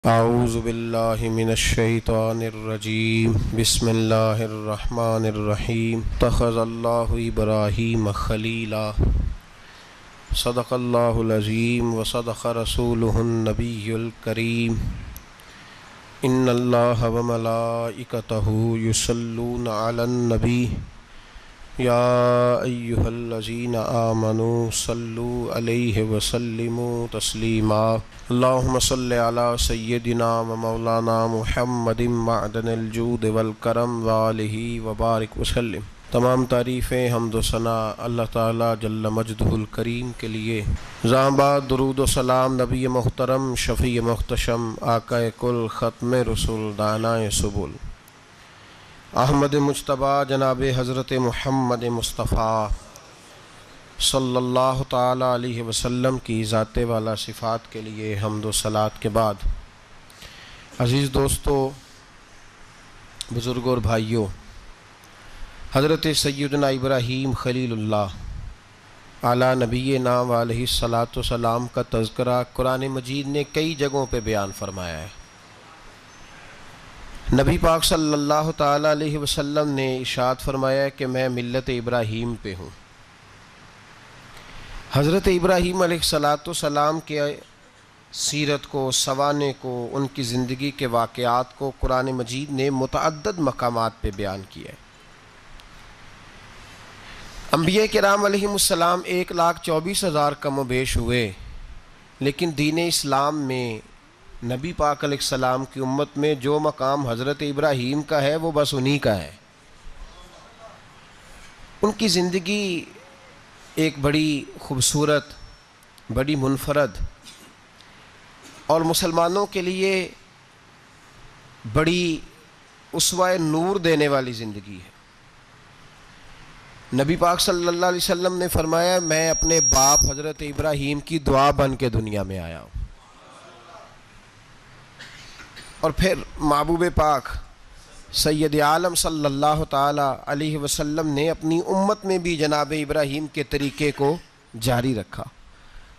اعوذ باللہ من الشیطان الرجیم بسم اللہ الرحمن الرحیم اتخذ اللہ ابراہیم خلیلا صدق اللہ العظیم وصدق رسولہ النبی الکریم ان اللہ وملائکتہ یصلون علی النبی یا ایہا الذین آمنوا صلوا علیہ وسلموا تسلیما اللہم صلی علی سیدنا و مولانا محمد معدن الجود والکرم وآلہ وبارک وسلم۔ تمام تعریفیں حمد و ثنا اللہ تعالیٰ جل مجدہ الکریم کے لیے۔ زاں بعد درود و سلام نبی محترم شفیع محتشم آقا کل ختم رسول دانائے سبل احمد مجتبیٰ جناب حضرت محمد مصطفیٰ صلی اللہ تعالیٰ علیہ وسلم کی ذات والا صفات کے لیے حمد و صلات کے بعد، عزیز دوستو، بزرگوں اور بھائیوں، حضرت سیدنا ابراہیم خلیل اللہ علی نبینا و علیہ الصلاۃ والسلام کا تذکرہ قرآن مجید نے کئی جگہوں پہ بیان فرمایا ہے۔ نبی پاک صلی اللہ تعالیٰ علیہ وسلم نے ارشاد فرمایا ہے کہ میں ملت ابراہیم پہ ہوں۔ حضرت ابراہیم علیہ الصلاۃ والسلام کے سیرت کو، سوانے کو، ان کی زندگی کے واقعات کو قرآن مجید نے متعدد مقامات پہ بیان کیا ہے۔ انبیاء کرام علیہم السلام 1,24,000 کم و بیش ہوئے، لیکن دین اسلام میں نبی پاک علیہ السلام کی امت میں جو مقام حضرت ابراہیم کا ہے وہ بس انہی کا ہے۔ ان کی زندگی ایک بڑی خوبصورت، بڑی منفرد اور مسلمانوں کے لیے بڑی اسوہ نور دینے والی زندگی ہے۔ نبی پاک صلی اللہ علیہ وسلم نے فرمایا، میں اپنے باپ حضرت ابراہیم کی دعا بن کے دنیا میں آیا ہوں۔ اور پھر محبوب پاک سید عالم صلی اللہ تعالیٰ علیہ وسلم نے اپنی امت میں بھی جناب ابراہیم کے طریقے کو جاری رکھا۔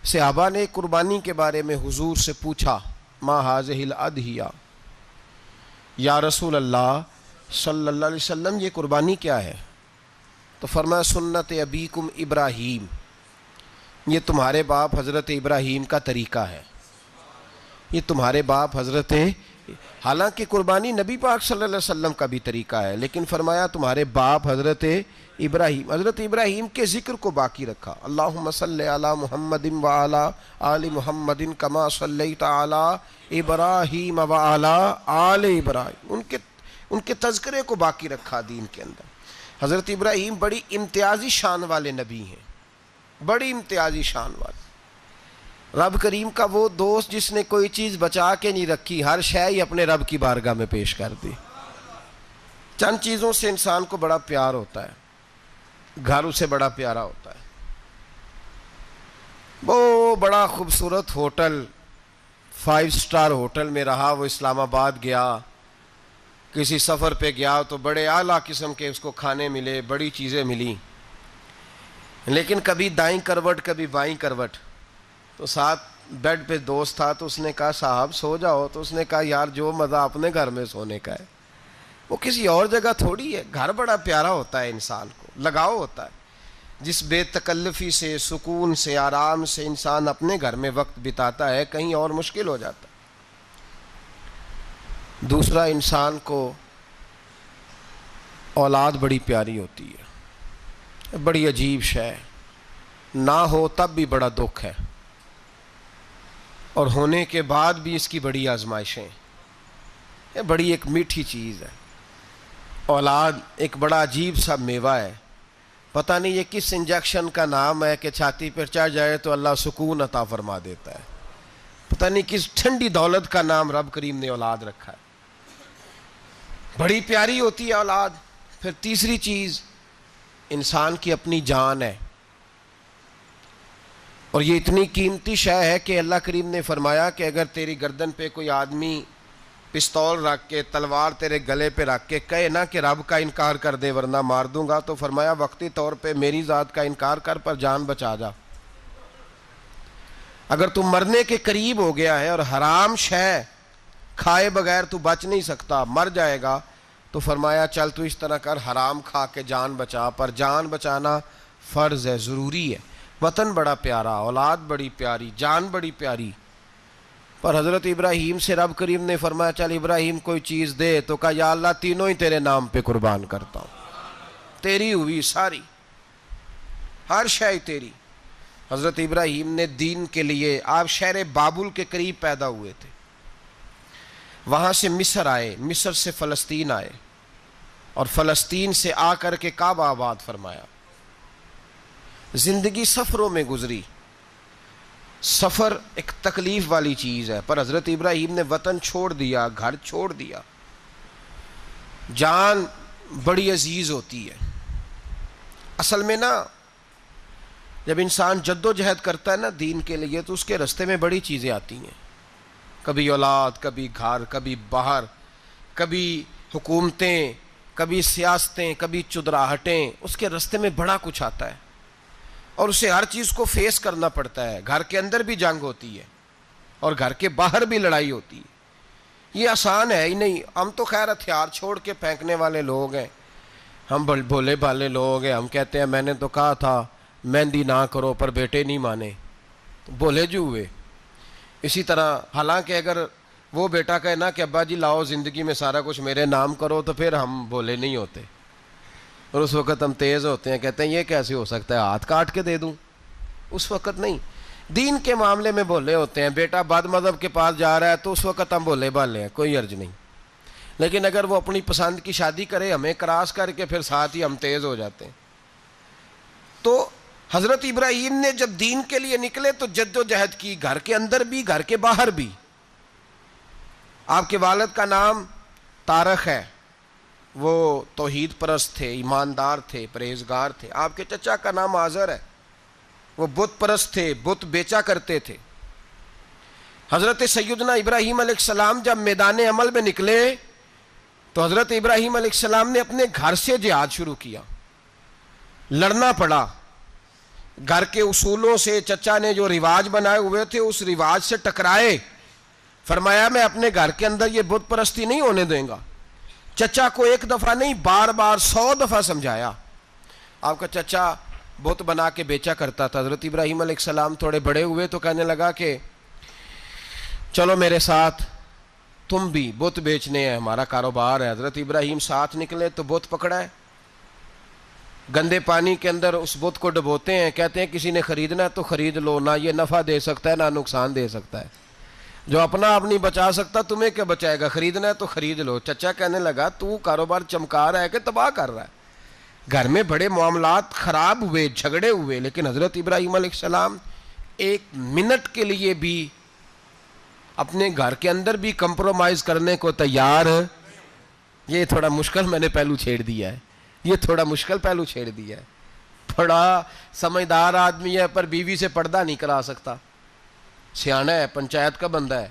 صحابہ نے قربانی کے بارے میں حضور سے پوچھا، ما ہذہ الاضحیہ، یا رسول اللہ صلی اللہ علیہ وسلم یہ قربانی کیا ہے؟ تو فرمایا، سنت ابیکم ابراہیم، یہ تمہارے باپ حضرت ابراہیم کا طریقہ ہے، یہ تمہارے باپ حضرت، حالانکہ قربانی نبی پاک صلی اللہ علیہ وسلم کا بھی طریقہ ہے، لیکن فرمایا تمہارے باپ حضرت ابراہیم کے ذکر کو باقی رکھا۔ اللہم صلی علی محمد وعلی آل محمد کما صلیت علی ابراہیم وعلی آل ابراہیم، ان کے تذکرے کو باقی رکھا دین کے اندر۔ حضرت ابراہیم بڑی امتیازی شان والے نبی ہیں، بڑی امتیازی شان والے۔ رب کریم کا وہ دوست جس نے کوئی چیز بچا کے نہیں رکھی، ہر شے ہی اپنے رب کی بارگاہ میں پیش کر دی۔ چند چیزوں سے انسان کو بڑا پیار ہوتا ہے، گھر اسے بڑا پیارا ہوتا ہے۔ وہ بڑا خوبصورت ہوٹل، 5 اسٹار ہوٹل میں رہا، وہ اسلام آباد گیا، کسی سفر پہ گیا تو بڑے اعلیٰ قسم کے اس کو کھانے ملے، بڑی چیزیں ملی، لیکن کبھی دائیں کروٹ کبھی بائیں کروٹ۔ تو ساتھ بیڈ پہ دوست تھا، تو اس نے کہا صاحب سو جاؤ، تو اس نے کہا یار جو مزہ اپنے گھر میں سونے کا ہے وہ کسی اور جگہ تھوڑی ہے۔ گھر بڑا پیارا ہوتا ہے، انسان کو لگاؤ ہوتا ہے، جس بے تکلفی سے، سکون سے، آرام سے انسان اپنے گھر میں وقت بتاتا ہے، کہیں اور مشکل ہو جاتا ہے۔ دوسرا، انسان کو اولاد بڑی پیاری ہوتی ہے، بڑی عجیب شے ہے، نہ ہو تب بھی بڑا دکھ ہے، اور ہونے کے بعد بھی اس کی بڑی آزمائشیں، یہ بڑی ایک میٹھی چیز ہے۔ اولاد ایک بڑا عجیب سا میوہ ہے، پتہ نہیں یہ کس انجیکشن کا نام ہے کہ چھاتی پر چڑھ جائے تو اللہ سکون عطا فرما دیتا ہے، پتہ نہیں کس ٹھنڈی دولت کا نام رب کریم نے اولاد رکھا ہے، بڑی پیاری ہوتی ہے اولاد۔ پھر تیسری چیز انسان کی اپنی جان ہے، اور یہ اتنی قیمتی شے ہے کہ اللہ کریم نے فرمایا کہ اگر تیری گردن پہ کوئی آدمی پستول رکھ کے، تلوار تیرے گلے پہ رکھ کے کہے نہ کہ رب کا انکار کر دے ورنہ مار دوں گا، تو فرمایا وقتی طور پہ میری ذات کا انکار کر پر جان بچا جا۔ اگر تم مرنے کے قریب ہو گیا ہے اور حرام شے کھائے بغیر تو بچ نہیں سکتا، مر جائے گا، تو فرمایا چل تو اس طرح کر، حرام کھا کے جان بچا، پر جان بچانا فرض ہے، ضروری ہے۔ وطن بڑا پیارا، اولاد بڑی پیاری، جان بڑی پیاری، پر حضرت ابراہیم سے رب کریم نے فرمایا چل ابراہیم کوئی چیز دے، تو کہا یا اللہ تینوں ہی تیرے نام پہ قربان کرتا ہوں، تیری ہوئی ساری، ہر شے تیری۔ حضرت ابراہیم نے دین کے لیے، آپ شہر بابل کے قریب پیدا ہوئے تھے، وہاں سے مصر آئے، مصر سے فلسطین آئے، اور فلسطین سے آ کر کے کعبہ آباد فرمایا۔ زندگی سفروں میں گزری، سفر ایک تکلیف والی چیز ہے، پر حضرت ابراہیم نے وطن چھوڑ دیا، گھر چھوڑ دیا۔ جان بڑی عزیز ہوتی ہے اصل میں نا، جب انسان جد و جہد کرتا ہے نا دین کے لیے، تو اس کے راستے میں بڑی چیزیں آتی ہیں، کبھی اولاد، کبھی گھر، کبھی باہر، کبھی حکومتیں، کبھی سیاستیں، کبھی چدراہٹیں، اس کے راستے میں بڑا کچھ آتا ہے، اور اسے ہر چیز کو فیس کرنا پڑتا ہے۔ گھر کے اندر بھی جنگ ہوتی ہے اور گھر کے باہر بھی لڑائی ہوتی ہے، یہ آسان ہے ہی نہیں۔ ہم تو خیر ہتھیار چھوڑ کے پھینکنے والے لوگ ہیں، ہم بھولے بھالے لوگ ہیں، ہم کہتے ہیں میں نے تو کہا تھا مہندی نہ کرو، پر بیٹے نہیں مانے، بھولے جو ہوئے۔ اسی طرح حالانکہ اگر وہ بیٹا کہے نا کہ ابا جی لاؤ زندگی میں سارا کچھ میرے نام کرو، تو پھر ہم بھولے نہیں ہوتے، اور اس وقت ہم تیز ہوتے ہیں، کہتے ہیں یہ کیسے ہو سکتا ہے، ہاتھ کاٹ کے دے دوں۔ اس وقت نہیں، دین کے معاملے میں بھولے ہوتے ہیں۔ بیٹا بد مذہب کے پاس جا رہا ہے تو اس وقت ہم بھولے بھالے ہیں، کوئی عرض نہیں، لیکن اگر وہ اپنی پسند کی شادی کرے ہمیں کراس کر کے، پھر ساتھ ہی ہم تیز ہو جاتے ہیں۔ تو حضرت ابراہیم نے جب دین کے لیے نکلے تو جد و جہد کی، گھر کے اندر بھی گھر کے باہر بھی۔ آپ کے والد کا نام طارق ہے، وہ توحید پرست تھے، ایماندار تھے، پرہیزگار تھے۔ آپ کے چچا کا نام آزر ہے، وہ بت پرست تھے، بت بیچا کرتے تھے۔ حضرت سیدنا ابراہیم علیہ السلام جب میدان عمل میں نکلے تو حضرت ابراہیم علیہ السلام نے اپنے گھر سے جہاد شروع کیا، لڑنا پڑا۔ گھر کے اصولوں سے، چچا نے جو رواج بنائے ہوئے تھے اس رواج سے ٹکرائے۔ فرمایا میں اپنے گھر کے اندر یہ بت پرستی نہیں ہونے دیں گا۔ چچا کو ایک دفعہ نہیں، بار بار 100 دفعہ سمجھایا۔ آپ کا چچا بت بنا کے بیچا کرتا تھا۔ حضرت ابراہیم علیہ السلام تھوڑے بڑے ہوئے تو کہنے لگا کہ چلو میرے ساتھ، تم بھی بت بیچنے ہیں، ہمارا کاروبار ہے۔ حضرت ابراہیم ساتھ نکلے تو بت پکڑا ہے، گندے پانی کے اندر اس بت کو ڈبوتے ہیں، کہتے ہیں کسی نے خریدنا ہے تو خرید لو، نہ یہ نفع دے سکتا ہے نہ نقصان دے سکتا ہے، جو اپنا آپ نہیں بچا سکتا تمہیں کیا بچائے گا، خریدنا ہے تو خرید لو۔ چچا کہنے لگا تو کاروبار چمکا رہا ہے کہ تباہ کر رہا ہے۔ گھر میں بڑے معاملات خراب ہوئے، جھگڑے ہوئے، لیکن حضرت ابراہیم علیہ السلام ایک منٹ کے لیے بھی اپنے گھر کے اندر بھی کمپرومائز کرنے کو تیار۔ یہ تھوڑا مشکل میں نے پہلو چھیڑ دیا ہے، یہ تھوڑا مشکل پہلو چھیڑ دیا ہے۔ بڑا سمجھدار آدمی ہے پر بیوی سے پردہ نہیں کرا سکتا، سیانا ہے، پنچایت کا بندہ ہے،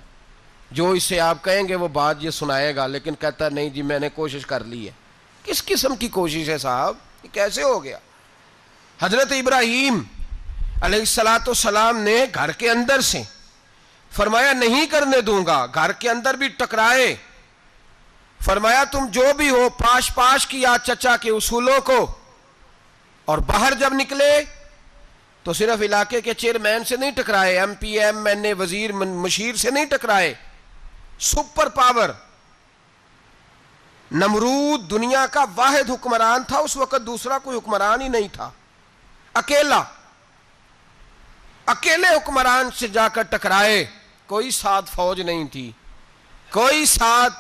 جو اس سے آپ کہیں گے وہ بات یہ سنائے گا، لیکن کہتا ہے نہیں جی میں نے کوشش کر لی ہے۔ کس قسم کی کوشش ہے صاحب، یہ کیسے ہو گیا؟ حضرت ابراہیم علیہ السلام نے گھر کے اندر سے فرمایا نہیں کرنے دوں گا، گھر کے اندر بھی ٹکرائے، فرمایا تم جو بھی ہو، پاش پاش کیا چچا کے اصولوں کو، اور باہر جب نکلے تو صرف علاقے کے چیئرمین سے نہیں ٹکرائے، ایم پی ایم این اے وزیر مشیر سے نہیں ٹکرائے، سپر پاور نمرود دنیا کا واحد حکمران تھا اس وقت، دوسرا کوئی حکمران ہی نہیں تھا، اکیلے حکمران سے جا کر ٹکرائے، کوئی ساتھ فوج نہیں تھی، کوئی ساتھ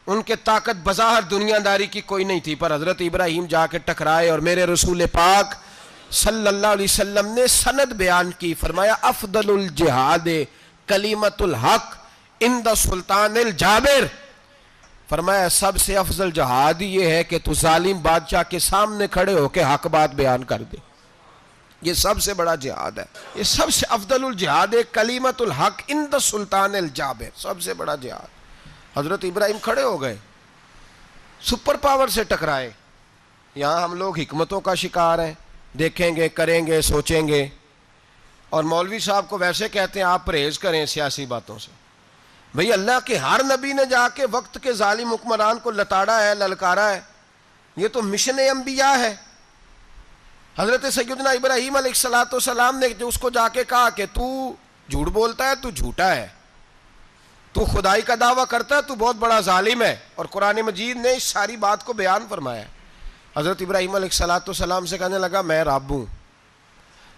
ان کے طاقت بظاہر دنیا داری کی کوئی نہیں تھی، پر حضرت ابراہیم جا کے ٹکرائے، اور میرے رسول پاک صلی اللہ علیہ وسلم نے سند بیان کی، فرمایا افضل الجہاد کلمۃ الحق عند سلطان الجابر، فرمایا سب سے افضل جہاد یہ ہے کہ تو ظالم بادشاہ کے سامنے کھڑے ہو کے حق بات بیان کر دے، یہ سب سے بڑا جہاد ہے، یہ سب سے افضل الجہاد کلمۃ الحق عند سلطان الجابر، سب سے بڑا جہاد۔ حضرت ابراہیم کھڑے ہو گئے، سپر پاور سے ٹکرائے۔ یہاں ہم لوگ حکمتوں کا شکار ہیں، دیکھیں گے، کریں گے، سوچیں گے، اور مولوی صاحب کو ویسے کہتے ہیں آپ پرہیز کریں سیاسی باتوں سے، بھئی اللہ کے ہر نبی نے جا کے وقت کے ظالم حکمران کو لتاڑا ہے، للکارا ہے، یہ تو مشن انبیاء ہے۔ حضرت سیدنا ابراہیم علیہ السلام نے جو اس کو جا کے کہا کہ تو جھوٹ بولتا ہے، تو جھوٹا ہے، تو خدائی کا دعویٰ کرتا ہے، تو بہت بڑا ظالم ہے، اور قرآن مجید نے اس ساری بات کو بیان فرمایا۔ حضرت ابراہیم علیہ السلام سے کہنے لگا میں رب ہوں،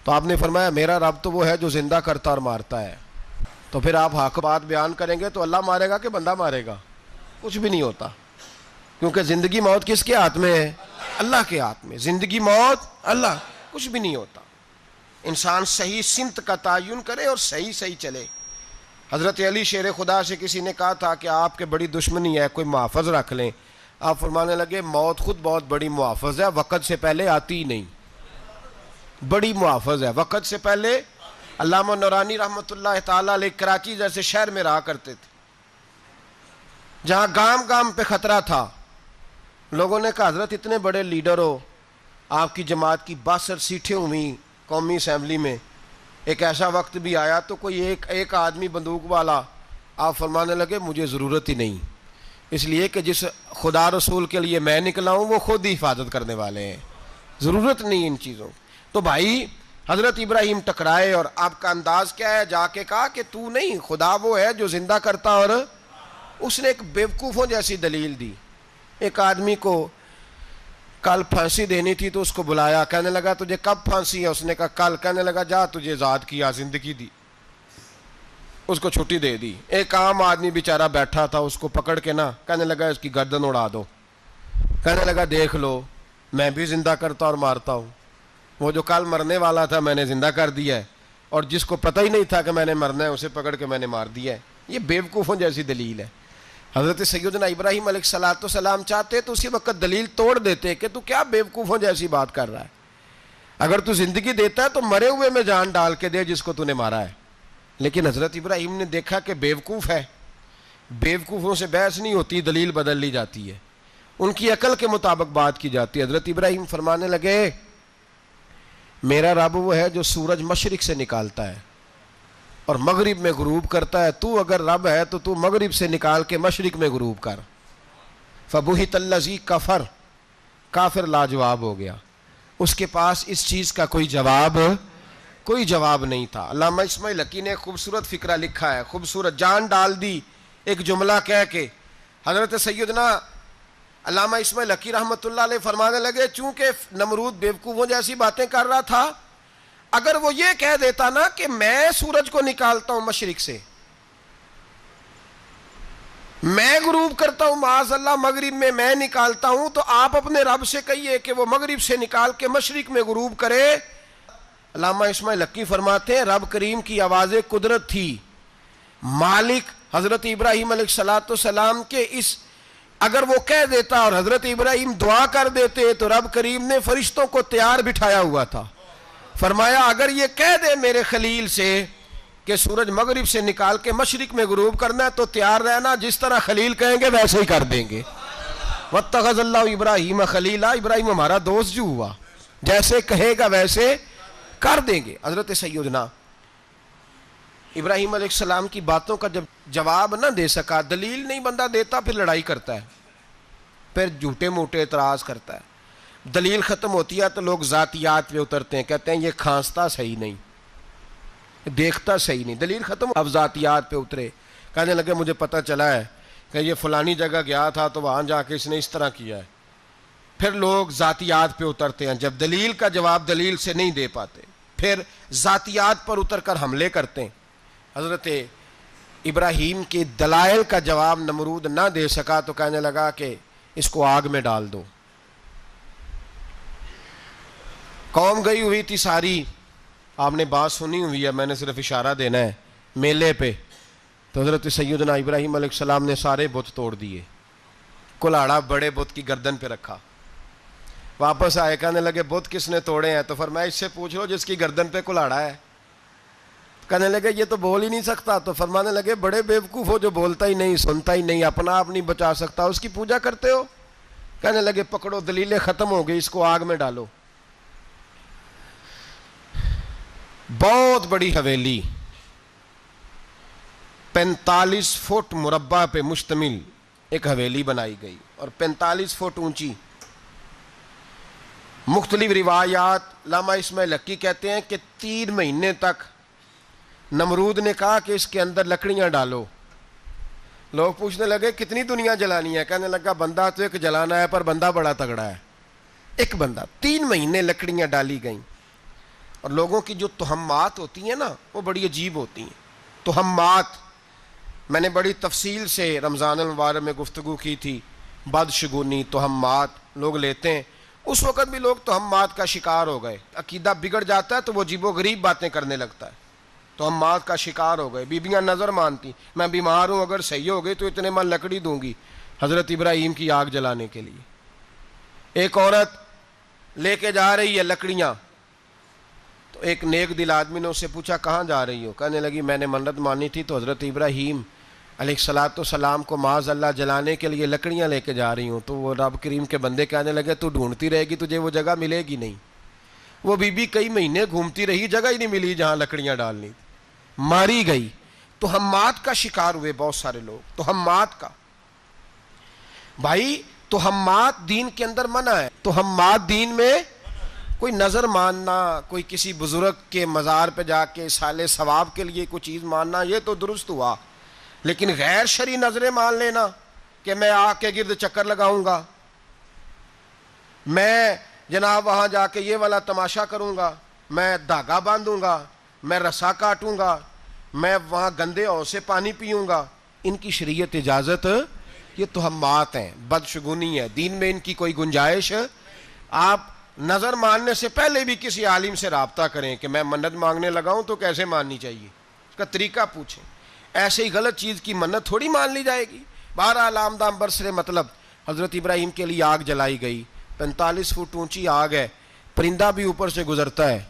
تو آپ نے فرمایا میرا رب تو وہ ہے جو زندہ کرتا اور مارتا ہے۔ تو پھر آپ حق بات بیان کریں گے تو اللہ مارے گا کہ بندہ مارے گا؟ کچھ بھی نہیں ہوتا، کیونکہ زندگی موت کس کے ہاتھ میں ہے؟ اللہ کے ہاتھ میں۔ زندگی موت اللہ، کچھ بھی نہیں ہوتا۔ انسان صحیح سمت کا تعین کرے اور صحیح چلے۔ حضرت علی شیر خدا سے کسی نے کہا تھا کہ آپ کے بڑی دشمنی ہے، کوئی محافظ رکھ لیں۔ آپ فرمانے لگے موت خود بہت بڑی محافظ ہے، وقت سے پہلے آتی ہی نہیں، بڑی محافظ ہے، وقت سے پہلے۔ علامہ نورانی رحمۃ اللہ تعالیٰ علیہ کراچی جیسے شہر میں رہا کرتے تھے، جہاں گام گام پہ خطرہ تھا۔ لوگوں نے کہا حضرت اتنے بڑے لیڈر ہو، آپ کی جماعت کی 62 سیٹیں ہوئیں قومی اسمبلی میں، ایک ایسا وقت بھی آیا تو کوئی ایک آدمی بندوق والا۔ آپ فرمانے لگے مجھے ضرورت ہی نہیں، اس لیے کہ جس خدا رسول کے لیے میں نکلا ہوں وہ خود ہی حفاظت کرنے والے ہیں، ضرورت نہیں ان چیزوں۔ تو بھائی حضرت ابراہیم ٹکرائے، اور آپ کا انداز کیا ہے؟ جا کے کہا کہ تو نہیں، خدا وہ ہے جو زندہ کرتا، اور اس نے ایک بیوقوفوں جیسی دلیل دی۔ ایک آدمی کو کل پھانسی دینی تھی تو اس کو بلایا، کہنے لگا تجھے کب پھانسی ہے؟ اس نے کہا کل۔ کہنے لگا جا تجھے آزاد کیا، زندگی دی، اس کو چھٹی دے دی۔ ایک عام آدمی بیچارہ بیٹھا تھا، اس کو پکڑ کے نا کہنے لگا اس کی گردن اڑا دو۔ کہنے لگا دیکھ لو میں بھی زندہ کرتا اور مارتا ہوں، وہ جو کل مرنے والا تھا میں نے زندہ کر دیا ہے، اور جس کو پتہ ہی نہیں تھا کہ میں نے مرنا ہے اسے پکڑ کے میں نے مار دیا ہے۔ یہ بیوقوفوں جیسی دلیل ہے۔ حضرت سیدنا ابراہیم علیہ السلام چاہتے تو اسی وقت دلیل توڑ دیتے کہ تو کیا بیوقوفوں جیسی بات کر رہا ہے، اگر تو زندگی دیتا ہے تو مرے ہوئے میں جان ڈال کے دے جس کو تو نے مارا ہے۔ لیکن حضرت ابراہیم نے دیکھا کہ بیوقوف ہے، بیوقوفوں سے بحث نہیں ہوتی، دلیل بدل لی جاتی ہے، ان کی عقل کے مطابق بات کی جاتی ہے۔ حضرت ابراہیم فرمانے لگے میرا رب وہ ہے جو سورج مشرق سے نکالتا ہے اور مغرب میں غروب کرتا ہے، تو اگر رب ہے تو مغرب سے نکال کے مشرق میں غروب کر۔ فبہت الذی کفر، کافر لاجواب ہو گیا، اس کے پاس اس چیز کا کوئی جواب نہیں تھا۔ علامہ اسماعیل حقی نے خوبصورت فقرہ لکھا ہے، خوبصورت، جان ڈال دی ایک جملہ کہہ کے۔ حضرت سیدنا علامہ اسماعیل حقی رحمۃ اللہ علیہ فرمانے لگے چونکہ نمرود بیوقوفوں جیسی باتیں کر رہا تھا، اگر وہ یہ کہہ دیتا نا کہ میں سورج کو نکالتا ہوں مشرق سے، میں غروب کرتا ہوں معاذ اللہ مغرب میں نکالتا ہوں، تو آپ اپنے رب سے کہیے کہ وہ مغرب سے نکال کے مشرق میں غروب کرے۔ علامہ اسماعیل حقی فرماتے ہیں رب کریم کی آواز قدرت تھی، مالک حضرت ابراہیم علیہ السلام کے اس، اگر وہ کہہ دیتا اور حضرت ابراہیم دعا کر دیتے تو رب کریم نے فرشتوں کو تیار بٹھایا ہوا تھا۔ فرمایا اگر یہ کہہ دے میرے خلیل سے کہ سورج مغرب سے نکال کے مشرق میں غروب کرنا ہے تو تیار رہنا، جس طرح خلیل کہیں گے ویسے ہی کر دیں گے۔ واتخذ اللہ ابراہیم خلیلا، ابراہیم ہمارا دوست جو ہوا، جیسے کہے گا ویسے کر دیں گے۔ حضرت سیدنا ابراہیم علیہ السلام کی باتوں کا جب جواب نہ دے سکا، دلیل نہیں بندہ دیتا، پھر لڑائی کرتا ہے، پھر جھوٹے موٹے اعتراض کرتا ہے۔ دلیل ختم ہوتی ہے تو لوگ ذاتیات پہ اترتے ہیں، کہتے ہیں یہ کھانستا صحیح نہیں، دیکھتا صحیح نہیں، دلیل ختم، اب ذاتیات پہ اترے، کہنے لگے مجھے پتہ چلا ہے کہ یہ فلانی جگہ گیا تھا تو وہاں جا کے اس نے اس طرح کیا ہے۔ پھر لوگ ذاتیات پہ اترتے ہیں، جب دلیل کا جواب دلیل سے نہیں دے پاتے پھر ذاتیات پر اتر کر حملے کرتے ہیں۔ حضرت ابراہیم کے دلائل کا جواب نمرود نہ دے سکا تو کہنے لگا کہ اس کو آگ میں ڈال دو۔ قوم گئی ہوئی تھی ساری، آپ نے بات سنی ہوئی ہے، میں نے صرف اشارہ دینا ہے، میلے پہ تو حضرت سیدنا ابراہیم علیہ السلام نے سارے بت توڑ دیے، کلاڑا بڑے بت کی گردن پہ رکھا، واپس آئے، کہنے لگے بت کس نے توڑے ہیں؟ تو فرمایا اس سے پوچھ لو جس کی گردن پہ کلاڑا ہے۔ کہنے لگے یہ تو بول ہی نہیں سکتا، تو فرمانے لگے بڑے بیوقوف ہو جو بولتا ہی نہیں، سنتا ہی نہیں، اپنا آپ نہیں بچا سکتا، اس کی پوجا کرتے ہو؟ کہنے لگے پکڑو، دلیلیں ختم ہو گئی، اس کو آگ میں ڈالو۔ بہت بڑی حویلی، 45 فٹ مربع پہ مشتمل ایک حویلی بنائی گئی اور 45 فٹ اونچی. مختلف روایات علامہ اسماعیل حقی کہتے ہیں کہ 3 مہینے تک نمرود نے کہا کہ اس کے اندر لکڑیاں ڈالو. لوگ پوچھنے لگے کتنی دنیا جلانی ہے؟ کہنے لگا بندہ تو ایک جلانا ہے پر بندہ بڑا تگڑا ہے, ایک بندہ. 3 مہینے لکڑیاں ڈالی گئیں. اور لوگوں کی جو تہمات ہوتی ہیں نا وہ بڑی عجیب ہوتی ہیں. تہمات میں نے بڑی تفصیل سے رمضان المبارک میں گفتگو کی تھی. بدشگونی تہمات لوگ لیتے ہیں. اس وقت بھی لوگ تہمات کا شکار ہو گئے. عقیدہ بگڑ جاتا ہے تو وہ عجیب و غریب باتیں کرنے لگتا ہے. تہمات کا شکار ہو گئے. بیبیاں نظر مانتی, میں بیمار ہوں, اگر صحیح ہو گئی تو اتنے من لکڑی دوں گی حضرت ابراہیم کی آگ جلانے کے لیے. ایک عورت لے کے جا رہی ہے لکڑیاں, تو ایک نیک دل آدمی نے اس سے پوچھا کہاں جا رہی ہو؟ کہنے لگی میں نے منت مانی تھی تو حضرت ابراہیم علیہ السلام کو معاذ اللہ جلانے کے لیے لکڑیاں لے کے جا رہی ہوں. تو وہ رب کریم کے بندے کہنے لگے تو ڈھونڈتی رہے گی, تجھے وہ جگہ ملے گی نہیں. وہ بی بی کئی مہینے گھومتی رہی, جگہ ہی نہیں ملی جہاں لکڑیاں ڈالنی, ماری گئی. تہمات کا شکار ہوئے بہت سارے لوگ. تہمات کا بھائی, تہمات دین کے اندر منع ہے. تہمات دین میں کوئی نظر ماننا, کوئی کسی بزرگ کے مزار پہ جا کے سالے ثواب کے لیے کوئی چیز ماننا, یہ تو درست ہوا. لیکن غیر شرعی نظریں مان لینا کہ میں آگ کے گرد چکر لگاؤں گا, میں جناب وہاں جا کے یہ والا تماشا کروں گا, میں دھاگا باندھوں گا, میں رسا کاٹوں گا, میں وہاں گندے اور سے پانی پیوں گا, ان کی شریعت اجازت, یہ تہمات ہیں, بدشگونی ہے. دین میں ان کی کوئی گنجائش. آپ نظر ماننے سے پہلے بھی کسی عالم سے رابطہ کریں کہ میں منت مانگنے لگاؤں تو کیسے ماننی چاہیے, اس کا طریقہ پوچھیں. ایسے ہی غلط چیز کی منت تھوڑی مان لی جائے گی. بہرحال آمدام برسر مطلب حضرت ابراہیم کے لیے آگ جلائی گئی. 45 فٹ اونچی آگ ہے, پرندہ بھی اوپر سے گزرتا ہے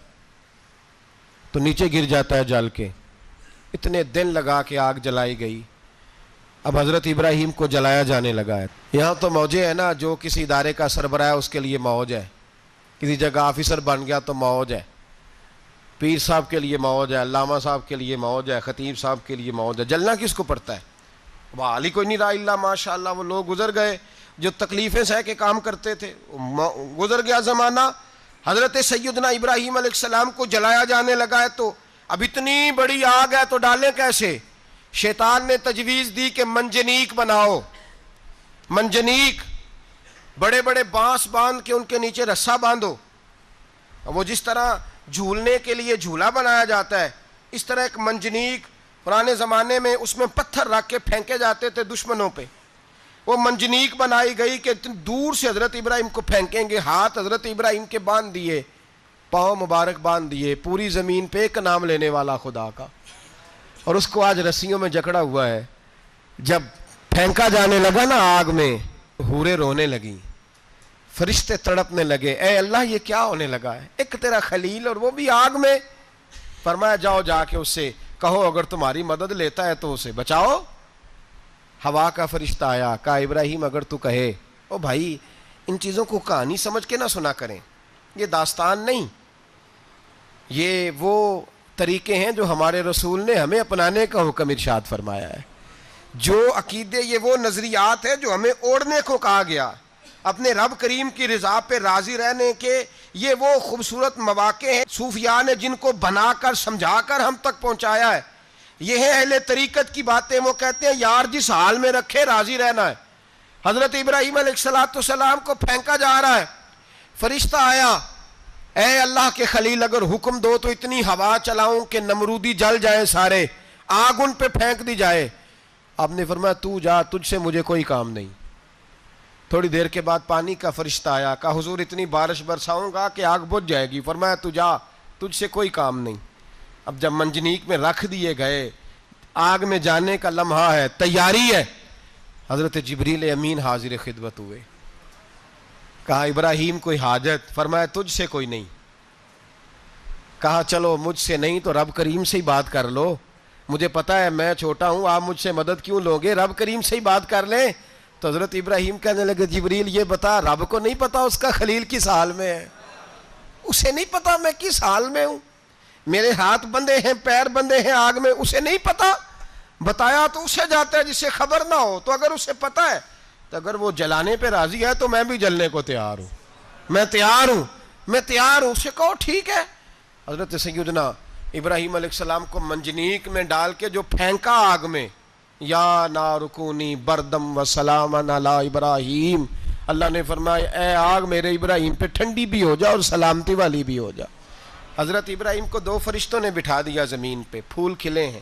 تو نیچے گر جاتا ہے جل کے. اتنے دن لگا کے آگ جلائی گئی. اب حضرت ابراہیم کو جلایا جانے لگا ہے. یہاں تو موجیں ہے نا, جو کسی ادارے کا سربراہ ہے اس کے لیے موج ہے, کسی جگہ آفیسر بن گیا تو موج ہے, پیر صاحب کے لیے موج ہے, علامہ صاحب کے لیے موج ہے, خطیب صاحب کے لیے موج ہے. جلنا کس کو پڑتا ہے؟ بحال ہی کوئی نہیں رہا الا ماشاء اللہ. وہ لوگ گزر گئے جو تکلیفیں سہ کے کام کرتے تھے, گزر گیا زمانہ. حضرت سیدنا ابراہیم علیہ السلام کو جلایا جانے لگا ہے تو اب اتنی بڑی آگ ہے تو ڈالیں کیسے؟ شیطان نے تجویز دی کہ منجنیق بناؤ. منجنیق, بڑے بڑے بانس باندھ کے ان کے نیچے رسا باندھو. وہ جس طرح جھولنے کے لیے جھولا بنایا جاتا ہے, اس طرح ایک منجنیق پرانے زمانے میں اس میں پتھر رکھ کے پھینکے جاتے تھے دشمنوں پہ. وہ منجنیق بنائی گئی کہ دور سے حضرت ابراہیم کو پھینکیں گے. ہاتھ حضرت ابراہیم کے باندھ دیے, پاؤں مبارک باندھ دیے, پوری زمین پہ ایک نام لینے والا خدا کا. اور اس کو آج رسیوں میں جکڑا ہوا ہے. جب پھینکا جانے لگا نا آگ میں, حوریں رونے لگیں, فرشتے تڑپنے لگے, اے اللہ یہ کیا ہونے لگا ہے؟ ایک تیرا خلیل اور وہ بھی آگ میں. فرمایا جاؤ جا کے اس سے کہو اگر تمہاری مدد لیتا ہے تو اسے بچاؤ. ہوا کا فرشتہ آیا, کہا ابراہیم اگر تو کہے. او بھائی, ان چیزوں کو کہانی سمجھ کے نہ سنا کریں, یہ داستان نہیں, یہ وہ طریقے ہیں جو ہمارے رسول نے ہمیں اپنانے کا حکم ارشاد فرمایا ہے. جو عقیدے, یہ وہ نظریات ہے جو ہمیں اوڑھنے کو کہا گیا. اپنے رب کریم کی رضا پہ راضی رہنے کے یہ وہ خوبصورت مواقع ہیں صوفیاء نے جن کو بنا کر سمجھا کر ہم تک پہنچایا ہے. یہ ہے اہل طریقت کی باتیں. وہ کہتے ہیں یار جس حال میں رکھے راضی رہنا ہے. حضرت ابراہیم علیہ السلام کو پھینکا جا رہا ہے, فرشتہ آیا, اے اللہ کے خلیل اگر حکم دو تو اتنی ہوا چلاؤں کہ نمرودی جل جائیں سارے, آگ ان پہ پھینک دی جائے. آپ نے فرمایا تو جا, تجھ سے مجھے کوئی کام نہیں. تھوڑی دیر کے بعد پانی کا فرشتہ آیا, کہا حضور اتنی بارش برساؤں گا کہ آگ بجھ جائے گی. فرمایا تو جا, تجھ سے کوئی کام نہیں. اب جب منجنیق میں رکھ دیے گئے, آگ میں جانے کا لمحہ ہے, تیاری ہے, حضرت جبریل امین حاضر خدمت ہوئے. کہا ابراہیم کوئی حاجت؟ فرمایا تجھ سے کوئی نہیں. کہا چلو مجھ سے نہیں تو رب کریم سے ہی بات کر لو, مجھے پتا ہے میں چھوٹا ہوں, آپ مجھ سے مدد کیوں لوگے, رب کریم سے ہی بات کر لیں. تو حضرت ابراہیم کہنے لگے جبریل یہ بتا, رب کو نہیں پتا اس کا خلیل کس حال میں ہے؟ اسے نہیں پتا میں کس حال میں ہوں, میرے ہاتھ بندھے ہیں, پیر بندھے ہیں آگ میں, اسے نہیں پتا. بتایا تو اسے جاتا ہے جسے خبر نہ ہو. تو اگر اسے پتہ ہے تو اگر وہ جلانے پہ راضی ہے تو میں بھی جلنے کو تیار ہوں. میں تیار ہوں. اسے کہو ٹھیک ہے. حضرت سیدنا ابراہیم علیہ السلام کو منجنیق میں ڈال کے جو پھینکا آگ میں, یا نار کونی بردم و سلاما علی ابراہیم, اللہ نے فرمایا اے آگ میرے ابراہیم پہ ٹھنڈی بھی ہو جا اور سلامتی والی بھی ہو جا. حضرت ابراہیم کو 2 فرشتوں نے بٹھا دیا زمین پہ. پھول کھلے ہیں,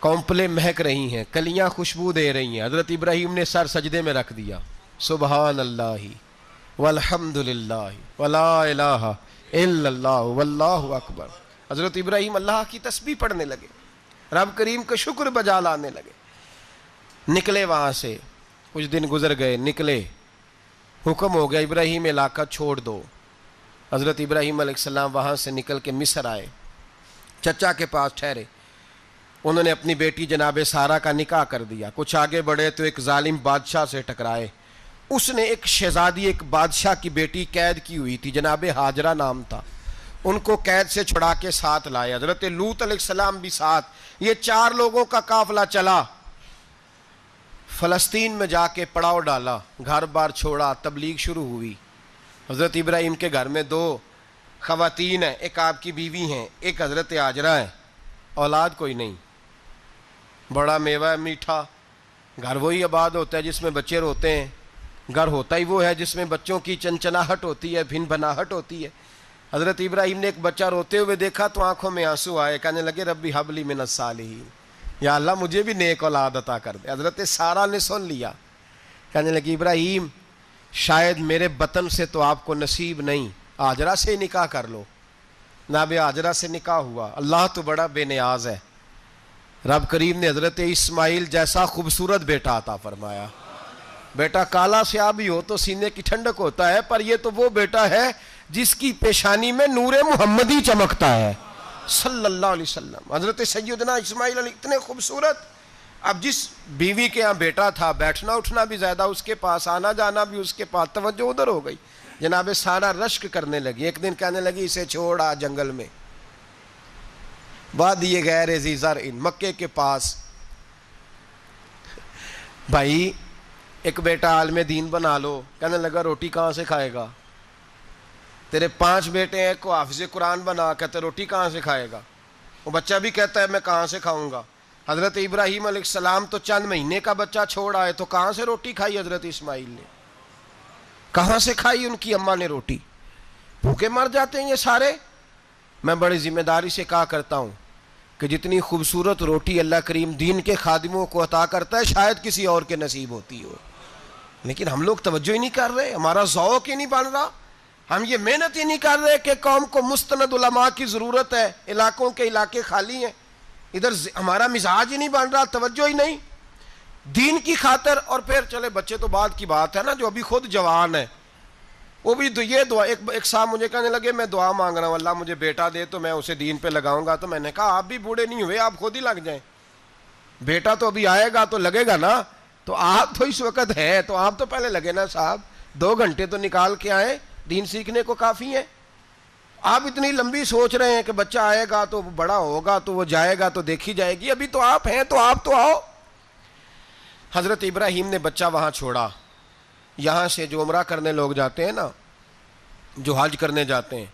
کونپلیں مہک رہی ہیں, کلیاں خوشبو دے رہی ہیں. حضرت ابراہیم نے سر سجدے میں رکھ دیا. سبحان اللہ والحمد للہ ولا الہ الا اللہ واللہ اکبر. حضرت ابراہیم اللہ کی تسبیح پڑھنے لگے, رب کریم کا شکر بجا لانے لگے. نکلے وہاں سے, کچھ دن گزر گئے, نکلے, حکم ہو گیا ابراہیم علاقہ چھوڑ دو. حضرت ابراہیم علیہ السلام وہاں سے نکل کے مصر آئے, چچا کے پاس ٹھہرے. انہوں نے اپنی بیٹی جناب سارہ کا نکاح کر دیا. کچھ آگے بڑھے تو ایک ظالم بادشاہ سے ٹکرائے. اس نے ایک شہزادی, ایک بادشاہ کی بیٹی قید کی ہوئی تھی, جناب ہاجرہ نام تھا. ان کو قید سے چھڑا کے ساتھ لائے. حضرت لوط علیہ السلام بھی ساتھ. یہ 4 لوگوں کا قافلہ چلا. فلسطین میں جا کے پڑاؤ ڈالا, گھر بار چھوڑا, تبلیغ شروع ہوئی. حضرت ابراہیم کے گھر میں 2 خواتین ہیں, ایک آپ کی بیوی ہیں, ایک حضرت ہاجرہ ہیں. اولاد کوئی نہیں. بڑا میوہ میٹھا گھر وہی آباد ہوتا ہے جس میں بچے روتے ہیں. گھر ہوتا ہی وہ ہے جس میں بچوں کی چنچناہٹ ہوتی ہے, بھن بھناہٹ ہوتی ہے. حضرت ابراہیم نے ایک بچہ روتے ہوئے دیکھا تو آنکھوں میں آنسو آئے. کہنے لگے ربی حب لی من الصالحین, یا اللہ مجھے بھی نیک اولاد عطا کر دے. حضرت سارہ نے سن لیا. کہنے لگی ابراہیم شاید میرے بطن سے تو آپ کو نصیب نہیں, ہاجرہ سے نکاح کر لو. جناب ہاجرہ سے نکاح ہوا. اللہ تو بڑا بے نیاز ہے. رب کریم نے حضرت اسماعیل جیسا خوبصورت بیٹا عطا فرمایا. بیٹا کالا سیاہ بھی ہو تو سینے کی ٹھنڈک ہوتا ہے, پر یہ تو وہ بیٹا ہے جس کی پیشانی میں نور محمدی چمکتا ہے صلی اللہ علیہ وسلم. حضرت سیدنا اسماعیل علیہ اتنے خوبصورت. اب جس بیوی کے ہاں بیٹا تھا, بیٹھنا اٹھنا بھی زیادہ اس کے پاس, آنا جانا بھی اس کے پاس, توجہ ادھر ہو گئی. جناب سارہ رشک کرنے لگی. ایک دن کہنے لگی اسے چھوڑ آ جنگل میں, وادی غیر ذی زرع, مکے کے پاس. بھائی ایک بیٹا عالم دین بنا لو. کہنے لگا روٹی کہاں سے کھائے گا؟ تیرے 5 بیٹے ہیں, کو حافظ قرآن بنا. کہتے روٹی کہاں سے کھائے گا؟ وہ بچہ بھی کہتا ہے میں کہاں سے کھاؤں گا. حضرت ابراہیم علیہ السلام تو چند مہینے کا بچہ چھوڑ آئے, تو کہاں سے روٹی کھائی حضرت اسماعیل نے؟ کہاں سے کھائی ان کی اماں نے روٹی؟ بھوکے مر جاتے ہیں یہ سارے. میں بڑی ذمہ داری سے کہا کرتا ہوں کہ جتنی خوبصورت روٹی اللہ کریم دین کے خادموں کو عطا کرتا ہے شاید کسی اور کے نصیب ہوتی ہو, لیکن ہم لوگ توجہ ہی نہیں کر رہے. ہمارا ذوق ہی نہیں بن رہا. ہم یہ محنت ہی نہیں کر رہے کہ قوم کو مستند علماء کی ضرورت ہے. علاقوں کے علاقے خالی ہیں, ادھر ہمارا مزاج ہی نہیں بن رہا, توجہ ہی نہیں دین کی خاطر. اور پھر چلے بچے تو بعد کی بات ہے نا, جو ابھی خود جوان ہے وہ بھی یہ دعا. ایک صاحب مجھے کہنے لگے میں دعا مانگ رہا ہوں اللہ مجھے بیٹا دے تو میں اسے دین پہ لگاؤں گا. تو میں نے کہا آپ بھی بوڑھے نہیں ہوئے, آپ خود ہی لگ جائیں. بیٹا تو ابھی آئے گا تو لگے گا نا. تو آپ تو اس وقت ہے تو آپ تو پہلے لگے نا صاحب. 2 گھنٹے تو نکال کے آئے, دین سیکھنے کو کافی ہے. آپ اتنی لمبی سوچ رہے ہیں کہ بچہ آئے گا تو بڑا ہوگا تو وہ جائے گا تو دیکھی جائے گی. ابھی تو آپ ہیں تو آپ تو آؤ. حضرت ابراہیم نے بچہ وہاں چھوڑا. یہاں سے جو عمرہ کرنے لوگ جاتے ہیں نا, جو حج کرنے جاتے ہیں,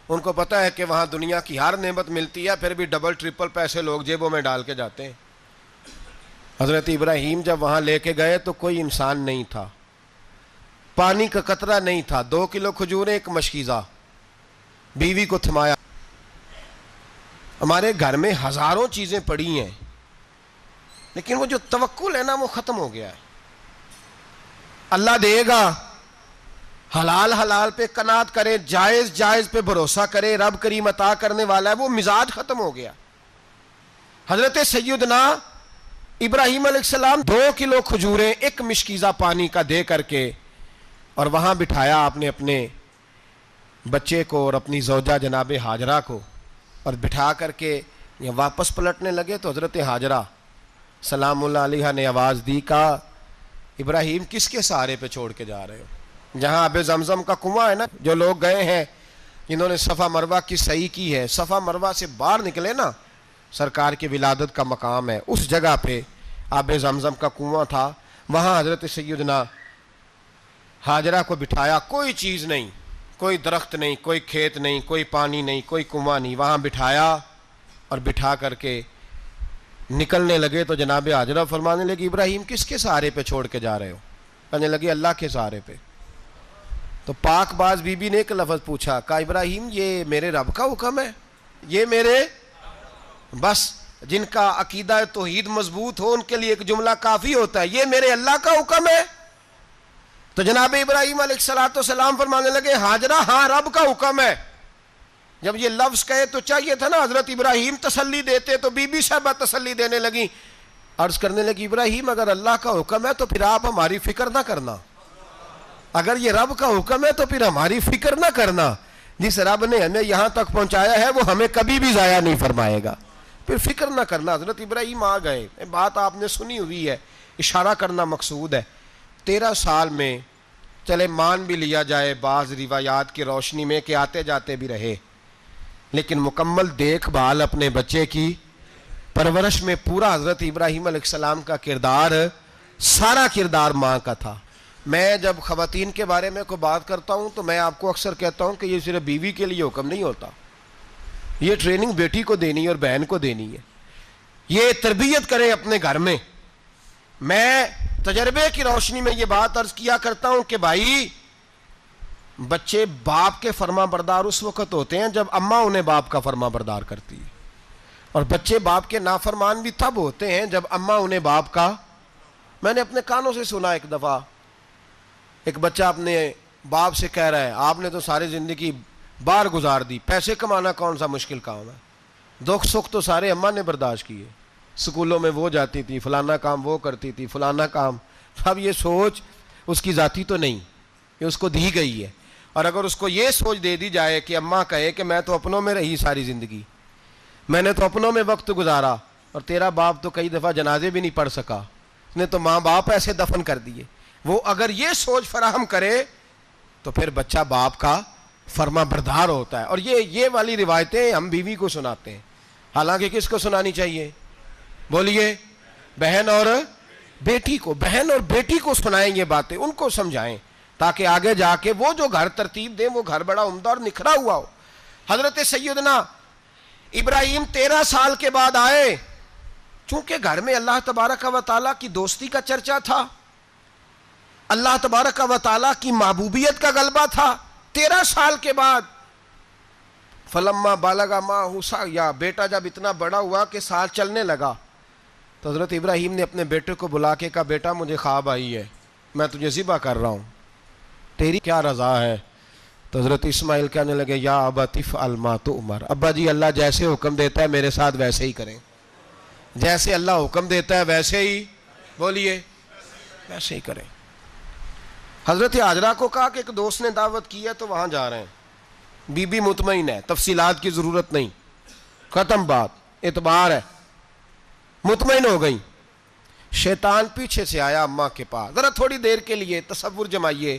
ان کو پتہ ہے کہ وہاں دنیا کی ہر نعمت ملتی ہے, پھر بھی ڈبل ٹرپل پیسے لوگ جیبوں میں ڈال کے جاتے ہیں. حضرت ابراہیم جب وہاں لے کے گئے تو کوئی انسان نہیں تھا, پانی کا قطرہ نہیں تھا. 2 کلو کھجوریں, ایک مشکیزہ, بیوی کو تھمایا. ہمارے گھر میں ہزاروں چیزیں پڑی ہیں, لیکن وہ جو توکل ہے نا وہ ختم ہو گیا ہے. اللہ دے گا, حلال حلال پہ قناعت کرے, جائز جائز پہ بھروسہ کرے, رب کریم عطا کرنے والا ہے. وہ مزاج ختم ہو گیا. حضرت سیدنا ابراہیم علیہ السلام 2 کلو کھجوریں, ایک مشکیزہ پانی کا دے کر کے, اور وہاں بٹھایا آپ نے اپنے بچے کو اور اپنی زوجہ جناب ہاجرہ کو, اور بٹھا کر کے واپس پلٹنے لگے. تو حضرت ہاجرہ سلام اللہ علیہ نے آواز دی, کہا ابراہیم کس کے سہارے پہ چھوڑ کے جا رہے ہو؟ جہاں آب زمزم کا کنواں ہے نا, جو لوگ گئے ہیں جنہوں نے صفا مروہ کی صحیح کی ہے, صفا مروہ سے باہر نکلے نا سرکار کی ولادت کا مقام ہے، اس جگہ پہ آب زمزم کا کنواں تھا، وہاں حضرت سیدنا ہاجرہ کو بٹھایا، کوئی چیز نہیں، کوئی درخت نہیں، کوئی کھیت نہیں، کوئی پانی نہیں، کوئی کنواں نہیں، وہاں بٹھایا اور بٹھا کر کے نکلنے لگے تو جناب ہاجرہ فرمانے لگی ابراہیم کس کے سہارے پہ چھوڑ کے جا رہے ہو؟ کہنے لگی اللہ کے سہارے پہ۔ تو پاک باز بی بی نے ایک لفظ پوچھا، کہا ابراہیم یہ میرے رب کا حکم ہے، یہ میرے بس جن کا عقیدہ توحید مضبوط ہو ان کے لیے ایک جملہ کافی ہوتا ہے، یہ میرے اللہ کا حکم ہے۔ تو جناب ابراہیم علیہ السلام فرمانے لگے ہاجرہ ہاں رب کا حکم ہے۔ جب یہ لفظ کہے تو چاہیے تھا نا حضرت ابراہیم تسلی دیتے، تو بی بی صاحبہ تسلی دینے لگی، عرض کرنے لگی ابراہیم اگر اللہ کا حکم ہے تو پھر آپ ہماری فکر نہ کرنا، اگر یہ رب کا حکم ہے تو پھر ہماری فکر نہ کرنا، جس رب نے ہمیں یہاں تک پہنچایا ہے وہ ہمیں کبھی بھی ضائع نہیں فرمائے گا، پھر فکر نہ کرنا۔ حضرت ابراہیم آ گئے، بات آپ نے سنی ہوئی ہے، اشارہ کرنا مقصود ہے۔ 13 سال میں چلے مان بھی لیا جائے بعض روایات کی روشنی میں کہ آتے جاتے بھی رہے، لیکن مکمل دیکھ بھال اپنے بچے کی پرورش میں پورا حضرت ابراہیم علیہ السلام کا کردار، سارا کردار ماں کا تھا۔ میں جب خواتین کے بارے میں کوئی بات کرتا ہوں تو میں آپ کو اکثر کہتا ہوں کہ یہ صرف بیوی کے لیے حکم نہیں ہوتا، یہ ٹریننگ بیٹی کو دینی ہے اور بہن کو دینی ہے، یہ تربیت کریں اپنے گھر میں۔ میں تجربے کی روشنی میں یہ بات عرض کیا کرتا ہوں کہ بھائی بچے باپ کے فرما بردار اس وقت ہوتے ہیں جب اماں انہیں باپ کا فرما بردار کرتی ہے، اور بچے باپ کے نافرمان بھی تب ہوتے ہیں جب اماں انہیں باپ کا۔ میں نے اپنے کانوں سے سنا ایک دفعہ ایک بچہ اپنے باپ سے کہہ رہا ہے آپ نے تو ساری زندگی باہر گزار دی، پیسے کمانا کون سا مشکل کام ہے، دکھ سکھ تو سارے اماں نے برداشت کیے، سکولوں میں وہ جاتی تھی، فلانا کام وہ کرتی تھی، فلانا کام۔ اب یہ سوچ اس کی ذاتی تو نہیں، یہ اس کو دی گئی ہے، اور اگر اس کو یہ سوچ دے دی جائے کہ اماں کہے کہ میں تو اپنوں میں رہی ساری زندگی، میں نے تو اپنوں میں وقت گزارا، اور تیرا باپ تو کئی دفعہ جنازے بھی نہیں پڑھ سکا، اس نے تو ماں باپ ایسے دفن کر دیے، وہ اگر یہ سوچ فراہم کرے تو پھر بچہ باپ کا فرما بردار ہوتا ہے۔ اور یہ والی روایتیں ہم بیوی کو سناتے ہیں، حالانکہ کس کو سنانی چاہیے؟ بولیے، بہن اور بیٹی کو، بہن اور بیٹی کو سنائیں یہ باتیں، ان کو سمجھائیں تاکہ آگے جا کے وہ جو گھر ترتیب دیں وہ گھر بڑا عمدہ اور نکھرا ہوا ہو۔ حضرت سیدنا ابراہیم 13 سال کے بعد آئے، چونکہ گھر میں اللہ تبارک و تعالیٰ کی دوستی کا چرچا تھا، اللہ تبارک و تعالیٰ کی محبوبیت کا غلبہ تھا۔ 13 سال کے بعد فلما بالغ معہ سعیا، بیٹا جب اتنا بڑا ہوا کہ سال چلنے لگا تو حضرت ابراہیم نے اپنے بیٹے کو بلا کے کہا بیٹا مجھے خواب آئی ہے، میں تجھے ذبح کر رہا ہوں، تیری کیا رضا ہے؟ تو حضرت اسماعیل کہنے لگے یا ابت افعل ما تؤمر، ابا جی اللہ جیسے حکم دیتا ہے میرے ساتھ ویسے ہی کریں، جیسے اللہ حکم دیتا ہے ویسے ہی، بولیے، ویسے ہی کریں۔ حضرت ہاجرہ کو کہا کہ ایک دوست نے دعوت کی ہے تو وہاں جا رہے ہیں، بی بی مطمئن ہے، تفصیلات کی ضرورت نہیں، ختم بات، اعتبار ہے، مطمئن ہو گئی۔ شیطان پیچھے سے آیا اماں کے پاس، ذرا تھوڑی دیر کے لیے تصور جمائیے،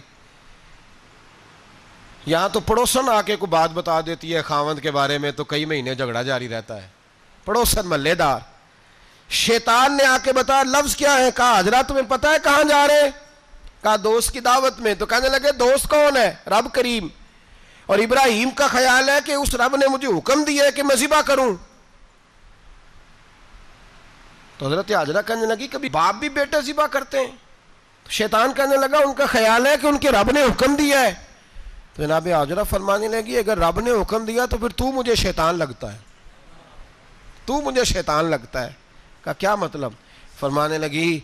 یہاں تو پڑوسن آ کے کوئی بات بتا دیتی ہے خاوند کے بارے میں تو کئی مہینے جھگڑا جاری رہتا ہے، پڑوسن محلے دار۔ شیطان نے آ کے بتایا لفظ کیا ہے؟ کہا حاجرہ تمہیں پتہ ہے کہاں جا رہے ہیں؟ کہا دوست کی دعوت میں۔ تو کہنے لگے دوست کون ہے؟ رب کریم، اور ابراہیم کا خیال ہے کہ اس رب نے مجھے حکم دیا ہے کہ میں ذبح کروں۔ تو حضرت ہاجرہ کہنے لگی کبھی باپ بھی بیٹے ذبح کرتے ہیں؟ تو شیطان کہنے لگا ان کا خیال ہے کہ ان کے رب نے حکم دیا ہے۔ تو جناب ہاجرہ فرمانے لگی اگر رب نے حکم دیا تو پھر تو مجھے شیطان لگتا ہے، تو مجھے شیطان لگتا ہے۔ کہا کیا مطلب؟ فرمانے لگی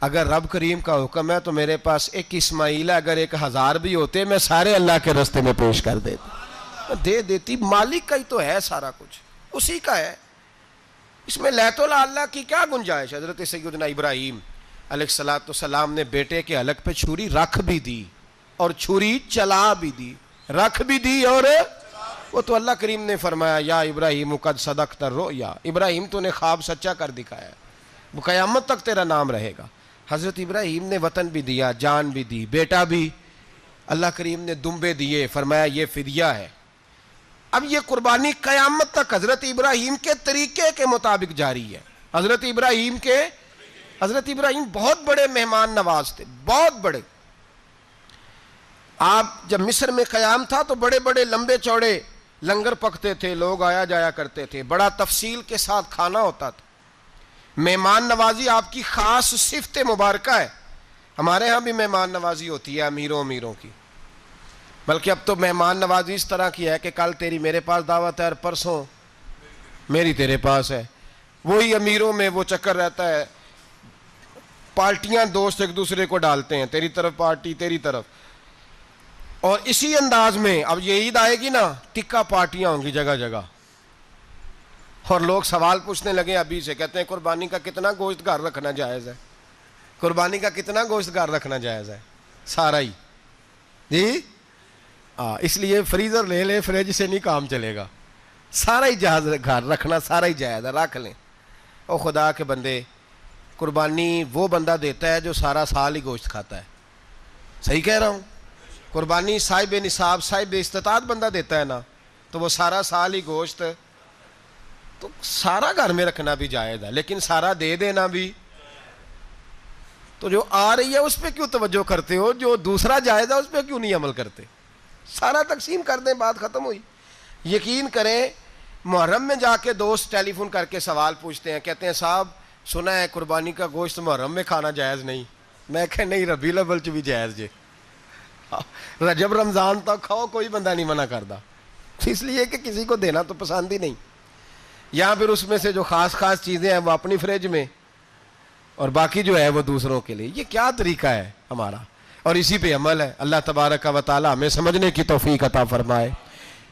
اگر رب کریم کا حکم ہے تو میرے پاس ایک اسماعیل ہے، اگر 1000 بھی ہوتے میں سارے اللہ کے راستے میں پیش کر دیتا، دے دیتی، مالک کا ہی تو ہے سارا کچھ، اسی کا ہے، اس میں لیت اللہ کی کیا گنجائش؟ حضرت سیدنا ابراہیم علیہ السلام نے بیٹے کے حلق پہ چھری رکھ بھی دی اور چھری چلا بھی دی، رکھ بھی دی، اور وہ تو اللہ کریم نے فرمایا یا ابراہیم قد صدقت الرؤیا، ابراہیم تو نے خواب سچا کر دکھایا، وہ قیامت تک تیرا نام رہے گا۔ حضرت ابراہیم نے وطن بھی دیا، جان بھی دی، بیٹا بھی، اللہ کریم نے دمبے دیے، فرمایا یہ فدیہ ہے، اب یہ قربانی قیامت تک حضرت ابراہیم کے طریقے کے مطابق جاری ہے. حضرت ابراہیم بہت بڑے مہمان نواز تھے, بہت بڑے. آپ جب مصر میں قیام تھا تو بڑے بڑے لمبے چوڑے لنگر پکتے تھے, لوگ آیا جایا کرتے تھے, بڑا تفصیل کے ساتھ کھانا ہوتا تھا. مہمان نوازی آپ کی خاص صفت مبارکہ ہے. ہمارے ہاں بھی مہمان نوازی ہوتی ہے امیروں کی, بلکہ اب تو مہمان نوازی اس طرح کی ہے کہ کل تیری میرے پاس دعوت ہے اور پرسوں میری تیرے پاس ہے. وہی امیروں میں وہ چکر رہتا ہے, پارٹیاں دوست ایک دوسرے کو ڈالتے ہیں, تیری طرف پارٹی تیری طرف. اور اسی انداز میں اب یہ عید آئے گی نا, ٹکا پارٹیاں ہوں گی جگہ جگہ. اور لوگ سوال پوچھنے لگے ابھی سے, کہتے ہیں قربانی کا کتنا گوشت گھر رکھنا جائز ہے, قربانی کا کتنا گوشت گھر رکھنا جائز ہے؟ سارا ہی جی. اس لیے فریزر لے لے, فریج سے نہیں کام چلے گا. سارا ہی جہاز گھر رکھنا سارا ہی جائز ہے, رکھ لیں. او خدا کے بندے, قربانی وہ بندہ دیتا ہے جو سارا سال ہی گوشت کھاتا ہے. صحیح کہہ رہا ہوں؟ قربانی صاحب نصاب صاحب استطاعت بندہ دیتا ہے نا, تو وہ سارا سال ہی گوشت, تو سارا گھر میں رکھنا بھی جائز ہے, لیکن سارا دے دینا بھی. تو جو آ رہی ہے اس پہ کیوں توجہ کرتے ہو, جو دوسرا جائز ہے اس پہ کیوں نہیں عمل کرتے؟ سارا تقسیم کر دیں, بات ختم ہوئی. یقین کریں, محرم میں جا کے دوست ٹیلی فون کر کے سوال پوچھتے ہیں, کہتے ہیں صاحب سنا ہے قربانی کا گوشت محرم میں کھانا جائز نہیں. میں کہ نہیں, ربیع الاول چ بھی جائز جے, رجب رمضان تک کھاؤ, کوئی بندہ نہیں منع کرتا. اس لیے کہ کسی کو دینا تو پسند ہی نہیں. یا پھر اس میں سے جو خاص چیزیں ہیں وہ اپنی فریج میں, اور باقی جو ہے وہ دوسروں کے لیے. یہ کیا طریقہ ہے ہمارا؟ اور اسی پہ عمل ہے. اللہ تبارک و تعالی ہمیں سمجھنے کی توفیق عطا فرمائے.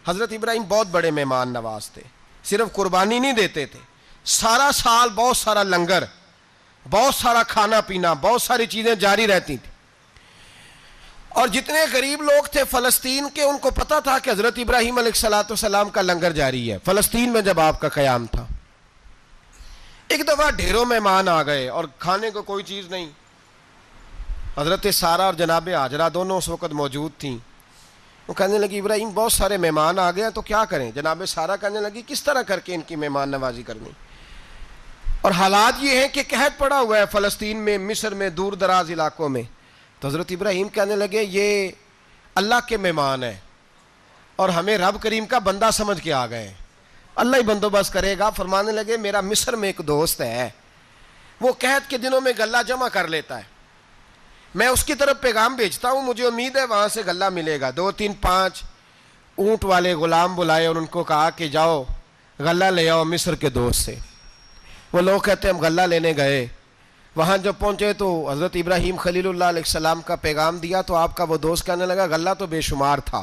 حضرت ابراہیم بہت بڑے مہمان نواز تھے. صرف قربانی نہیں دیتے تھے, سارا سال بہت سارا لنگر, بہت سارا کھانا پینا, بہت ساری چیزیں جاری رہتی تھیں. اور جتنے غریب لوگ تھے فلسطین کے, ان کو پتا تھا کہ حضرت ابراہیم علیہ السلام کا لنگر جاری ہے. فلسطین میں جب آپ کا قیام تھا, ایک دفعہ ڈھیروں مہمان آ گئے اور کھانے کو کوئی چیز نہیں. حضرت سارہ اور جناب ہاجرہ دونوں اس وقت موجود تھیں. وہ کہنے لگی ابراہیم بہت سارے مہمان آ گئے ہیں تو کیا کریں؟ جناب سارہ کہنے لگی کس طرح کر کے ان کی مہمان نوازی کرنی. اور حالات یہ ہیں کہ قحط پڑا ہوا ہے فلسطین میں, مصر میں, دور دراز علاقوں میں. تو حضرت ابراہیم کہنے لگے یہ اللہ کے مہمان ہیں اور ہمیں رب کریم کا بندہ سمجھ کے آ گئے ہیں, اللہ ہی بندوبست کرے گا. فرمانے لگے میرا مصر میں ایک دوست ہے, وہ قحط کے دنوں میں غلہ جمع کر لیتا ہے, میں اس کی طرف پیغام بھیجتا ہوں, مجھے امید ہے وہاں سے غلہ ملے گا. 2 3 5 اونٹ والے غلام بلائے اور ان کو کہا کہ جاؤ غلہ لے آؤ مصر کے دوست سے. وہ لوگ کہتے ہیں ہم غلہ لینے گئے, وہاں جب پہنچے تو حضرت ابراہیم خلیل اللہ علیہ السلام کا پیغام دیا تو آپ کا وہ دوست کہنے لگا غلہ تو بے شمار تھا,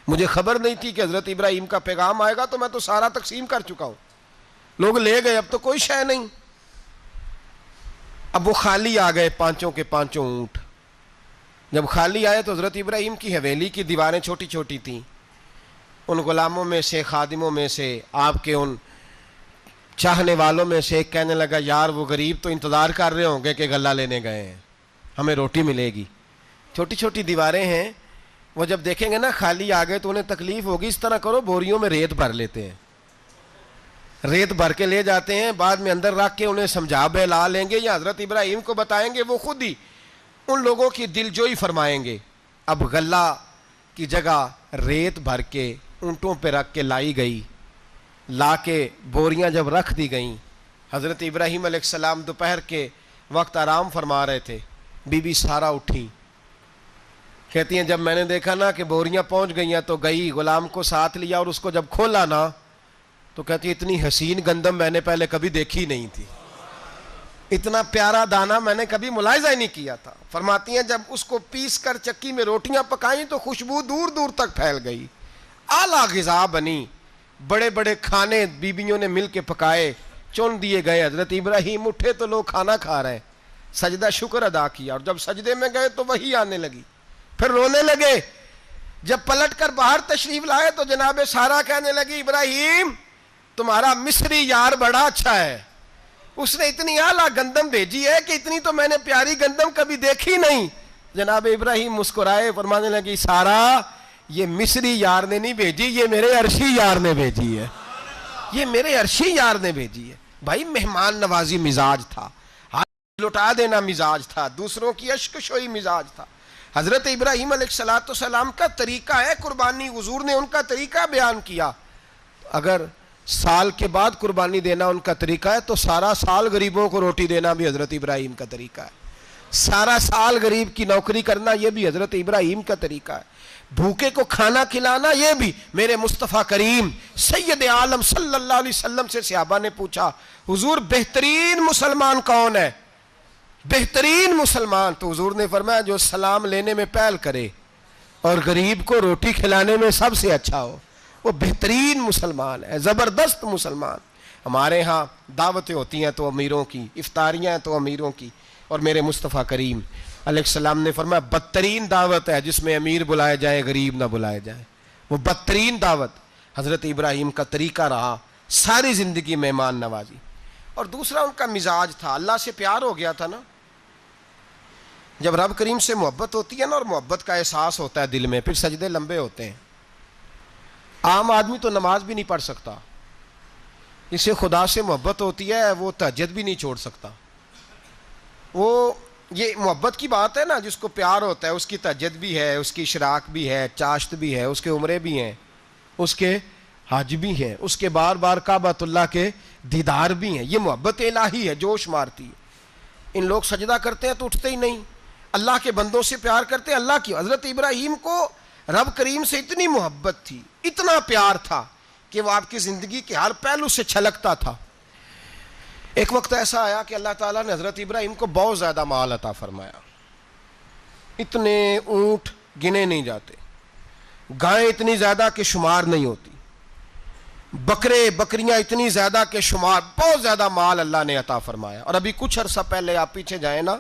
مجھے خبر نہیں تھی کہ حضرت ابراہیم کا پیغام آئے گا, تو میں تو سارا تقسیم کر چکا ہوں. لوگ لے گئے, اب تو کوئی شے نہیں. اب وہ خالی آ گئے 5 کے 5 اونٹ. جب خالی آئے تو حضرت ابراہیم کی حویلی کی دیواریں چھوٹی چھوٹی تھیں. ان غلاموں میں سے, خادموں میں سے, آپ کے ان چاہنے والوں میں سے ایک کہنے لگا یار وہ غریب تو انتظار کر رہے ہوں گے کہ غلہ لینے گئے ہیں, ہمیں روٹی ملے گی. چھوٹی چھوٹی دیواریں ہیں, وہ جب دیکھیں گے نا خالی آ گئے تو انہیں تکلیف ہوگی. اس طرح کرو بوریوں میں ریت بھر لیتے ہیں, ریت بھر کے لے جاتے ہیں, بعد میں اندر رکھ کے انہیں سمجھا بہلا لیں گے یا حضرت ابراہیم کو بتائیں گے, وہ خود ہی ان لوگوں کی دل جوئی فرمائیں گے. اب غلہ کی جگہ ریت بھر کے اونٹوں پہ رکھ کے لائی گئی. لا کے بوریاں جب رکھ دی گئیں, حضرت ابراہیم علیہ السلام دوپہر کے وقت آرام فرما رہے تھے. بی بی سارہ اٹھی, کہتی ہیں جب میں نے دیکھا نا کہ بوریاں پہنچ گئی ہیں تو گئی, غلام کو ساتھ لیا اور اس کو جب کھولا نا تو کہتی اتنی حسین گندم میں نے پہلے کبھی دیکھی نہیں تھی, اتنا پیارا دانہ میں نے کبھی ملاحظہ ہی نہیں کیا تھا. فرماتی ہیں جب اس کو پیس کر چکی میں روٹیاں پکائیں تو خوشبو دور دور تک پھیل گئی, اعلیٰ غذا بنی, بڑے بڑے کھانے بیویوں نے مل کے پکائے, چن دیے گئے. حضرت ابراہیم اٹھے تو لوگ کھانا کھا رہے ہیں, سجدہ شکر ادا کیا, اور جب سجدے میں گئے تو وہی آنے لگی, پھر رونے لگے. جب پلٹ کر باہر تشریف لائے تو جناب سارہ کہنے لگی ابراہیم تمہارا مصری یار بڑا اچھا ہے, اس نے اتنی اعلیٰ گندم بھیجی ہے کہ اتنی تو میں نے پیاری گندم کبھی دیکھی نہیں. جناب ابراہیم مسکرائے, فرمانے لگی سارہ یہ مصری یار نے نہیں بھیجی، یہ میرے عرشی یار نے بھیجی ہے، یہ میرے عرشی یار نے بھیجی ہے۔ بھائی مہمان نوازی مزاج تھا، ہاتھ لٹا دینا مزاج تھا، دوسروں کی اشک شوئی مزاج تھا۔ حضرت ابراہیم علیہ السلام کا طریقہ ہے قربانی، حضور نے ان کا طریقہ بیان کیا۔ اگر سال کے بعد قربانی دینا ان کا طریقہ ہے تو سارا سال غریبوں کو روٹی دینا بھی حضرت ابراہیم کا طریقہ ہے، سارا سال غریب کی نوکری کرنا یہ بھی حضرت ابراہیم کا طریقہ ہے، بھوکے کو کھانا کھلانا یہ بھی میرے مصطفیٰ کریم سید عالم صلی اللہ علیہ وسلم سے صحابہ نے پوچھا حضور بہترین مسلمان کون ہے؟ بہترین مسلمان، تو حضور نے فرمایا جو سلام لینے میں پہل کرے اور غریب کو روٹی کھلانے میں سب سے اچھا ہو، وہ بہترین مسلمان ہے، زبردست مسلمان۔ ہمارے ہاں دعوتیں ہوتی ہیں تو امیروں کی، افطاریاں ہیں تو امیروں کی، اور میرے مصطفیٰ کریم علیہ السلام نے فرمایا بدترین دعوت ہے جس میں امیر بلائے جائے غریب نہ بلائے جائے، وہ بدترین دعوت حضرت ابراہیم کا طریقہ رہا، ساری زندگی مہمان نوازی۔ اور دوسرا ان کا مزاج تھا، اللہ سے پیار ہو گیا تھا نا، جب رب کریم سے محبت ہوتی ہے نا اور محبت کا احساس ہوتا ہے دل میں، پھر سجدے لمبے ہوتے ہیں۔ عام آدمی تو نماز بھی نہیں پڑھ سکتا، جس سے خدا سے محبت ہوتی ہے وہ تہجد بھی نہیں چھوڑ سکتا۔ وہ یہ محبت کی بات ہے نا، جس کو پیار ہوتا ہے اس کی تہجد بھی ہے، اس کی اشراق بھی ہے، چاشت بھی ہے، اس کے عمرے بھی ہیں، اس کے حج بھی ہیں، اس کے بار بار کعبۃ اللہ کے دیدار بھی ہیں۔ یہ محبت الہی ہے، جوش مارتی ہے۔ ان لوگ سجدہ کرتے ہیں تو اٹھتے ہی نہیں، اللہ کے بندوں سے پیار کرتے ہیں اللہ کی۔ حضرت ابراہیم کو رب کریم سے اتنی محبت تھی، اتنا پیار تھا کہ وہ آپ کی زندگی کے ہر پہلو سے چھلکتا تھا۔ ایک وقت ایسا آیا کہ اللہ تعالیٰ نے حضرت ابراہیم کو بہت زیادہ مال عطا فرمایا، اتنے اونٹ گنے نہیں جاتے، گائیں اتنی زیادہ کہ شمار نہیں ہوتی، بکرے بکریاں اتنی زیادہ کہ شمار، بہت زیادہ مال اللہ نے عطا فرمایا۔ اور ابھی کچھ عرصہ پہلے آپ پیچھے جائیں نا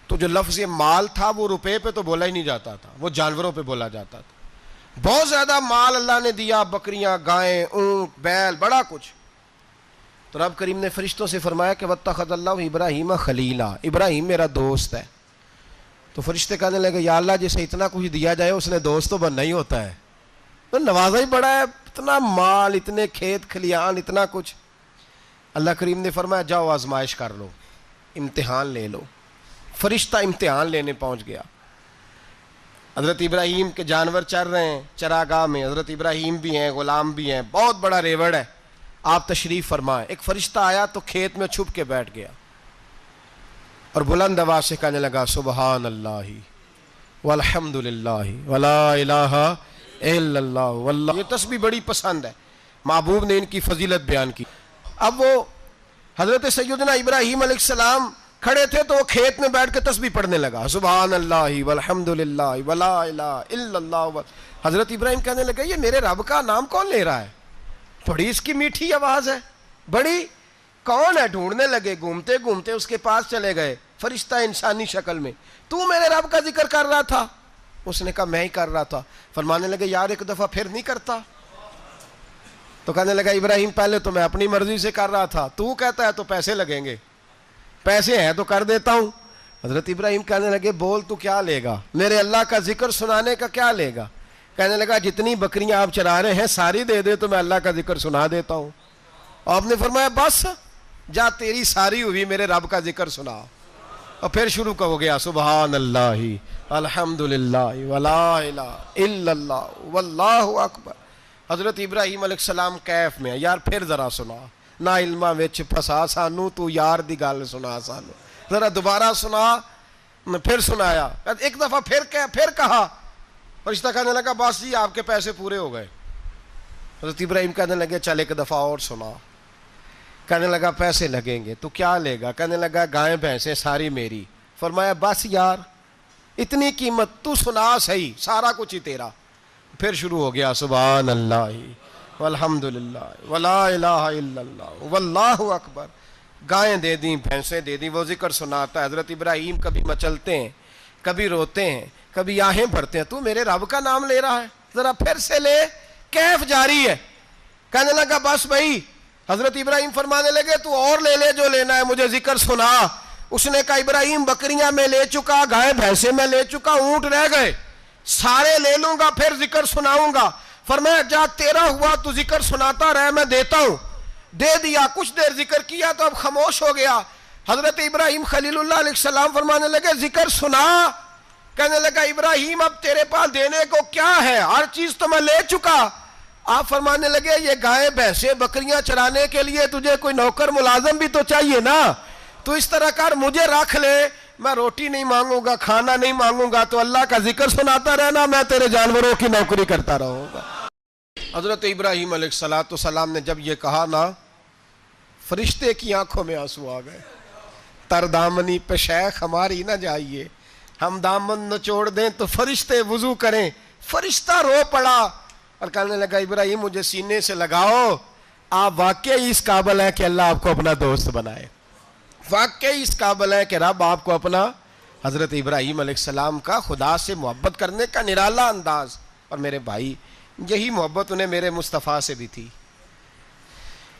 تو جو لفظ مال تھا وہ روپے پہ تو بولا ہی نہیں جاتا تھا، وہ جانوروں پہ بولا جاتا تھا۔ بہت زیادہ مال اللہ نے دیا، بکریاں، گائیں، اونٹ، بیل، بڑا کچھ۔ تو رب کریم نے فرشتوں سے فرمایا کہ وَاتَّخَذَ اللَّهُ ابراہیم خلیلا، ابراہیم میرا دوست ہے۔ تو فرشتے کہنے لگے یا اللہ جسے اتنا کچھ دیا جائے اس نے دوست تو بننا ہی ہوتا ہے، تو نوازا ہی بڑا ہے، اتنا مال، اتنے کھیت کھلیان، اتنا کچھ۔ اللہ کریم نے فرمایا جاؤ آزمائش کر لو، امتحان لے لو۔ فرشتہ امتحان لینے پہنچ گیا۔ حضرت ابراہیم کے جانور چر رہے ہیں چراگاہ میں، حضرت ابراہیم بھی ہیں، غلام بھی ہیں، بہت بڑا ریوڑ ہے، آپ تشریف فرمائیں۔ ایک فرشتہ آیا تو کھیت میں چھپ کے بیٹھ گیا اور بلند آواز سے کہنے لگا سبحان اللہ والحمد للہ ولا الہ الا اللہ واللہ۔ یہ تسبیح بڑی پسند ہے، محبوب نے ان کی فضیلت بیان کی۔ اب وہ حضرت سیدنا ابراہیم علیہ السلام کھڑے تھے تو وہ کھیت میں بیٹھ کے تسبیح پڑھنے لگا سبحان اللہ والحمد للہ ولا الہ الا اللہ۔ حضرت ابراہیم کہنے لگے یہ میرے رب کا نام کون لے رہا ہے؟ بڑی اس کی میٹھی آواز ہے، بڑی، کون ہے؟ ڈھونڈنے لگے، گھومتے گھومتے اس کے پاس چلے گئے، فرشتہ انسانی شکل میں۔ تو میرے رب کا ذکر کر رہا تھا؟ اس نے کہا میں ہی کر رہا تھا۔ فرمانے لگے یار ایک دفعہ پھر نہیں کرتا؟ تو کہنے لگا ابراہیم پہلے تو میں اپنی مرضی سے کر رہا تھا، تو کہتا ہے تو پیسے لگیں گے، پیسے ہیں تو کر دیتا ہوں۔ حضرت ابراہیم کہنے لگے بول تو کیا لے گا، میرے اللہ کا ذکر سنانے کا کیا لے گا؟ کہنے لگا جتنی بکریاں آپ چرا رہے ہیں ساری دے دے تو میں اللہ کا ذکر سنا دیتا ہوں۔ آپ نے فرمایا بس جا تیری ساری ہوئی، میرے رب کا ذکر سنا۔ اور پھر شروع ہو گیا سبحان اللہ الحمد للہ ولا الہ الا اللہ واللہ اکبر۔ حضرت ابراہیم علیہ السلام کیف میں یار پھر ذرا سنا، نہ علماں وچ پھسا سانو، تو یار دی گل سنا سانو، ذرا دوبارہ سنا۔ پھر سنایا، ایک دفعہ پھر کہا، فرشتہ کہنے لگا بس جی آپ کے پیسے پورے ہو گئے۔ حضرت ابراہیم کہنے لگے چل ایک دفعہ اور سنا۔ کہنے لگا پیسے لگیں گے، تو کیا لے گا؟ کہنے لگا گائیں بھینسیں ساری میری۔ فرمایا بس یار اتنی قیمت، تو سنا صحیح، سارا کچھ ہی تیرا۔ پھر شروع ہو گیا سبحان اللہ والحمد للہ ولا الہ الا اللہ واللہ اکبر۔ گائیں دے دیں، بھینسیں دے دیں، وہ ذکر سناتا ہے۔ حضرت ابراہیم کبھی مچلتے ہیں، کبھی روتے ہیں، کبھی آہیں بھرتے ہیں، تو میرے رب کا نام لے رہا ہے، ذرا پھر سے لے۔ کیف جاری ہے۔ کہنے لگا بس بھائی۔ حضرت ابراہیم فرمانے لگے تو اور لے لے جو لینا ہے، مجھے ذکر سنا۔ اس نے کہا ابراہیم بکریاں میں لے چکا، گائے بھینسیں میں لے چکا، اونٹ رہ گئے، سارے لے لوں گا پھر ذکر سناؤں گا. فرمایا جا تیرا ہوا تو ذکر سناتا رہے, میں دیتا ہوں. دے دیا, کچھ دیر ذکر کیا تو اب خاموش ہو گیا. حضرت ابراہیم خلیل اللہ علیہ السلام فرمانے لگے ذکر سنا. کہنے لگا ابراہیم اب تیرے پاس دینے کو کیا ہے, ہر چیز تو میں لے چکا. آپ فرمانے لگے یہ گائے بھینسیں بکریاں چرانے کے لیے تجھے کوئی نوکر ملازم بھی تو چاہیے نا, تو اس طرح کر مجھے رکھ لے, میں روٹی نہیں مانگوں گا, کھانا نہیں مانگوں گا, تو اللہ کا ذکر سناتا رہنا, میں تیرے جانوروں کی نوکری کرتا رہوں گا. حضرت ابراہیم علیہ السلام نے جب یہ کہا نا, فرشتے کی آنکھوں میں آنسو آ گئے. تر دامنی پہ شیخ ہماری نہ جائیے, ہم دامن نچوڑ دیں تو فرشتے وضو کریں. فرشتہ رو پڑا اور کہنے لگا ابراہیم مجھے سینے سے لگاؤ, آپ واقعی اس قابل ہیں کہ اللہ آپ کو اپنا دوست بنائے, واقعی اس قابل ہے کہ رب آپ کو اپنا. حضرت ابراہیم علیہ السلام کا خدا سے محبت کرنے کا نرالا انداز. اور میرے بھائی یہی محبت انہیں میرے مصطفیٰ سے بھی تھی.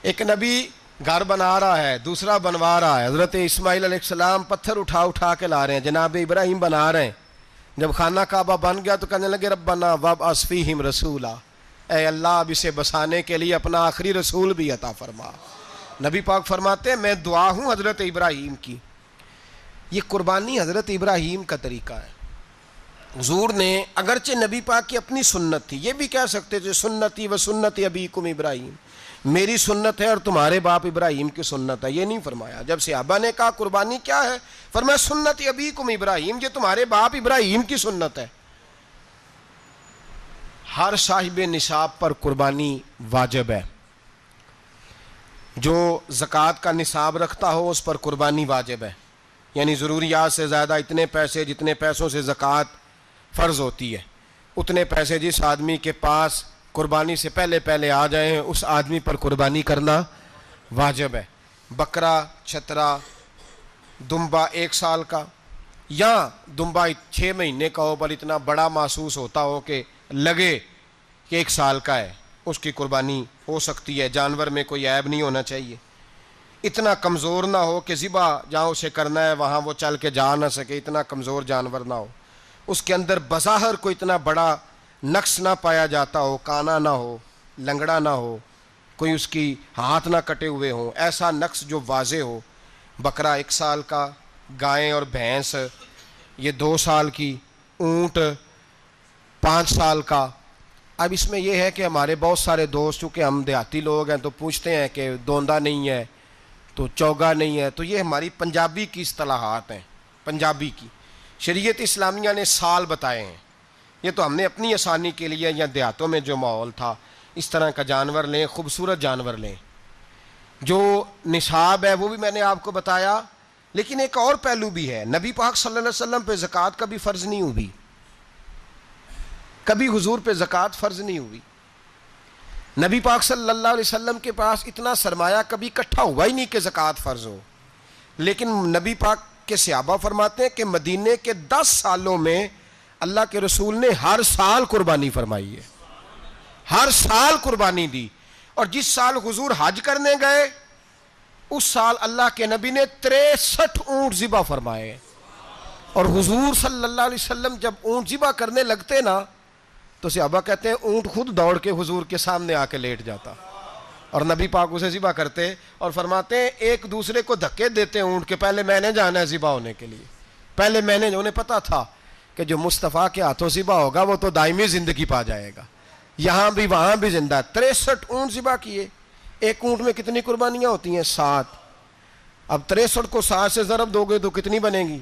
ایک نبی گھر بنا رہا ہے, دوسرا بنوا رہا ہے. حضرت اسماعیل علیہ السلام پتھر اٹھا کے لا رہے ہیں, جناب ابراہیم بنا رہے ہیں. جب خانہ کعبہ بن گیا تو کہنے لگے ربنا وابعث فیہم رسولا, اے اللہ اب اسے بسانے کے لیے اپنا آخری رسول بھی عطا فرما. نبی پاک فرماتے ہیں میں دعا ہوں حضرت ابراہیم کی. یہ قربانی حضرت ابراہیم کا طریقہ ہے. حضور نے اگرچہ نبی پاک کی اپنی سنت تھی, یہ بھی کہہ سکتے تھے سنتی و سنت ابیکم ابراہیم, میری سنت ہے اور تمہارے باپ ابراہیم کی سنت ہے. یہ نہیں فرمایا. جب صحابہ نے کہا قربانی کیا ہے, فرمایا سنت ابیکم ابراہیم, یہ تمہارے باپ ابراہیم کی سنت ہے. ہر صاحب نصاب پر قربانی واجب ہے. جو زکوٰۃ کا نصاب رکھتا ہو اس پر قربانی واجب ہے, یعنی ضروریات سے زیادہ اتنے پیسے, جتنے پیسوں سے زکوٰۃ فرض ہوتی ہے اتنے پیسے جس آدمی کے پاس قربانی سے پہلے آ جائیں اس آدمی پر قربانی کرنا واجب ہے. بکرا, چھترا, دمبا 1 سال کا یا دمبا 6 مہینے کا ہو پر اتنا بڑا محسوس ہوتا ہو کہ لگے کہ 1 سال کا ہے, اس کی قربانی ہو سکتی ہے. جانور میں کوئی عیب نہیں ہونا چاہیے, اتنا کمزور نہ ہو کہ ذبح جہاں اسے کرنا ہے وہاں وہ چل کے جا نہ سکے, اتنا کمزور جانور نہ ہو, اس کے اندر بظاہر کوئی اتنا بڑا نقص نہ پایا جاتا ہو, کانا نہ ہو, لنگڑا نہ ہو, کوئی اس کی ہاتھ نہ کٹے ہوئے ہوں, ایسا نقص جو واضح ہو. بکرا 1 سال کا, گائیں اور بھینس یہ 2 سال کی, اونٹ 5 سال کا. اب اس میں یہ ہے کہ ہمارے بہت سارے دوست چونکہ ہم دیہاتی لوگ ہیں تو پوچھتے ہیں کہ دوندا نہیں ہے تو چوگا نہیں ہے, تو یہ ہماری پنجابی کی اصطلاحات ہیں. پنجابی کی شریعت اسلامیہ نے سال بتائے ہیں, یہ تو ہم نے اپنی آسانی کے لیے, یا دیہاتوں میں جو ماحول تھا اس طرح کا جانور لیں, خوبصورت جانور لیں. جو نصاب ہے وہ بھی میں نے آپ کو بتایا, لیکن ایک اور پہلو بھی ہے. نبی پاک صلی اللہ علیہ وسلم پہ زکوٰۃ کبھی فرض نہیں ہوئی, کبھی حضور پہ زکوٰۃ فرض نہیں ہوئی. نبی پاک صلی اللہ علیہ وسلم کے پاس اتنا سرمایہ کبھی اکٹھا ہوا ہی نہیں کہ زکوٰۃ فرض ہو. لیکن نبی پاک کے صحابہ فرماتے ہیں کہ مدینے کے 10 سالوں میں اللہ کے رسول نے ہر سال قربانی فرمائی ہے, ہر سال قربانی دی. اور جس سال حضور حج کرنے گئے اس سال اللہ کے نبی نے 63 اونٹ ذبح فرمائے. اور حضور صلی اللہ علیہ وسلم جب اونٹ ذبح کرنے لگتے نا تو صحابہ کہتے ہیں اونٹ خود دوڑ کے حضور کے سامنے آ کے لیٹ جاتا, اور نبی پاک اسے ذبح کرتے اور فرماتے ہیں ایک دوسرے کو دھکے دیتے اونٹ کے, پہلے میں نے جانا ہے ذبح ہونے کے لیے, پہلے میں نے. انہیں پتا تھا کہ جو مصطفیٰ کے ہاتھوں ذبح ہوگا وہ تو دائمی زندگی پا جائے گا, یہاں بھی وہاں بھی زندہ. 63 اونٹ ذبح کیے. ایک اونٹ میں کتنی قربانیاں ہوتی ہیں؟ 7. اب 63 کو 7 سے ضرب دو گے تو کتنی بنے گی؟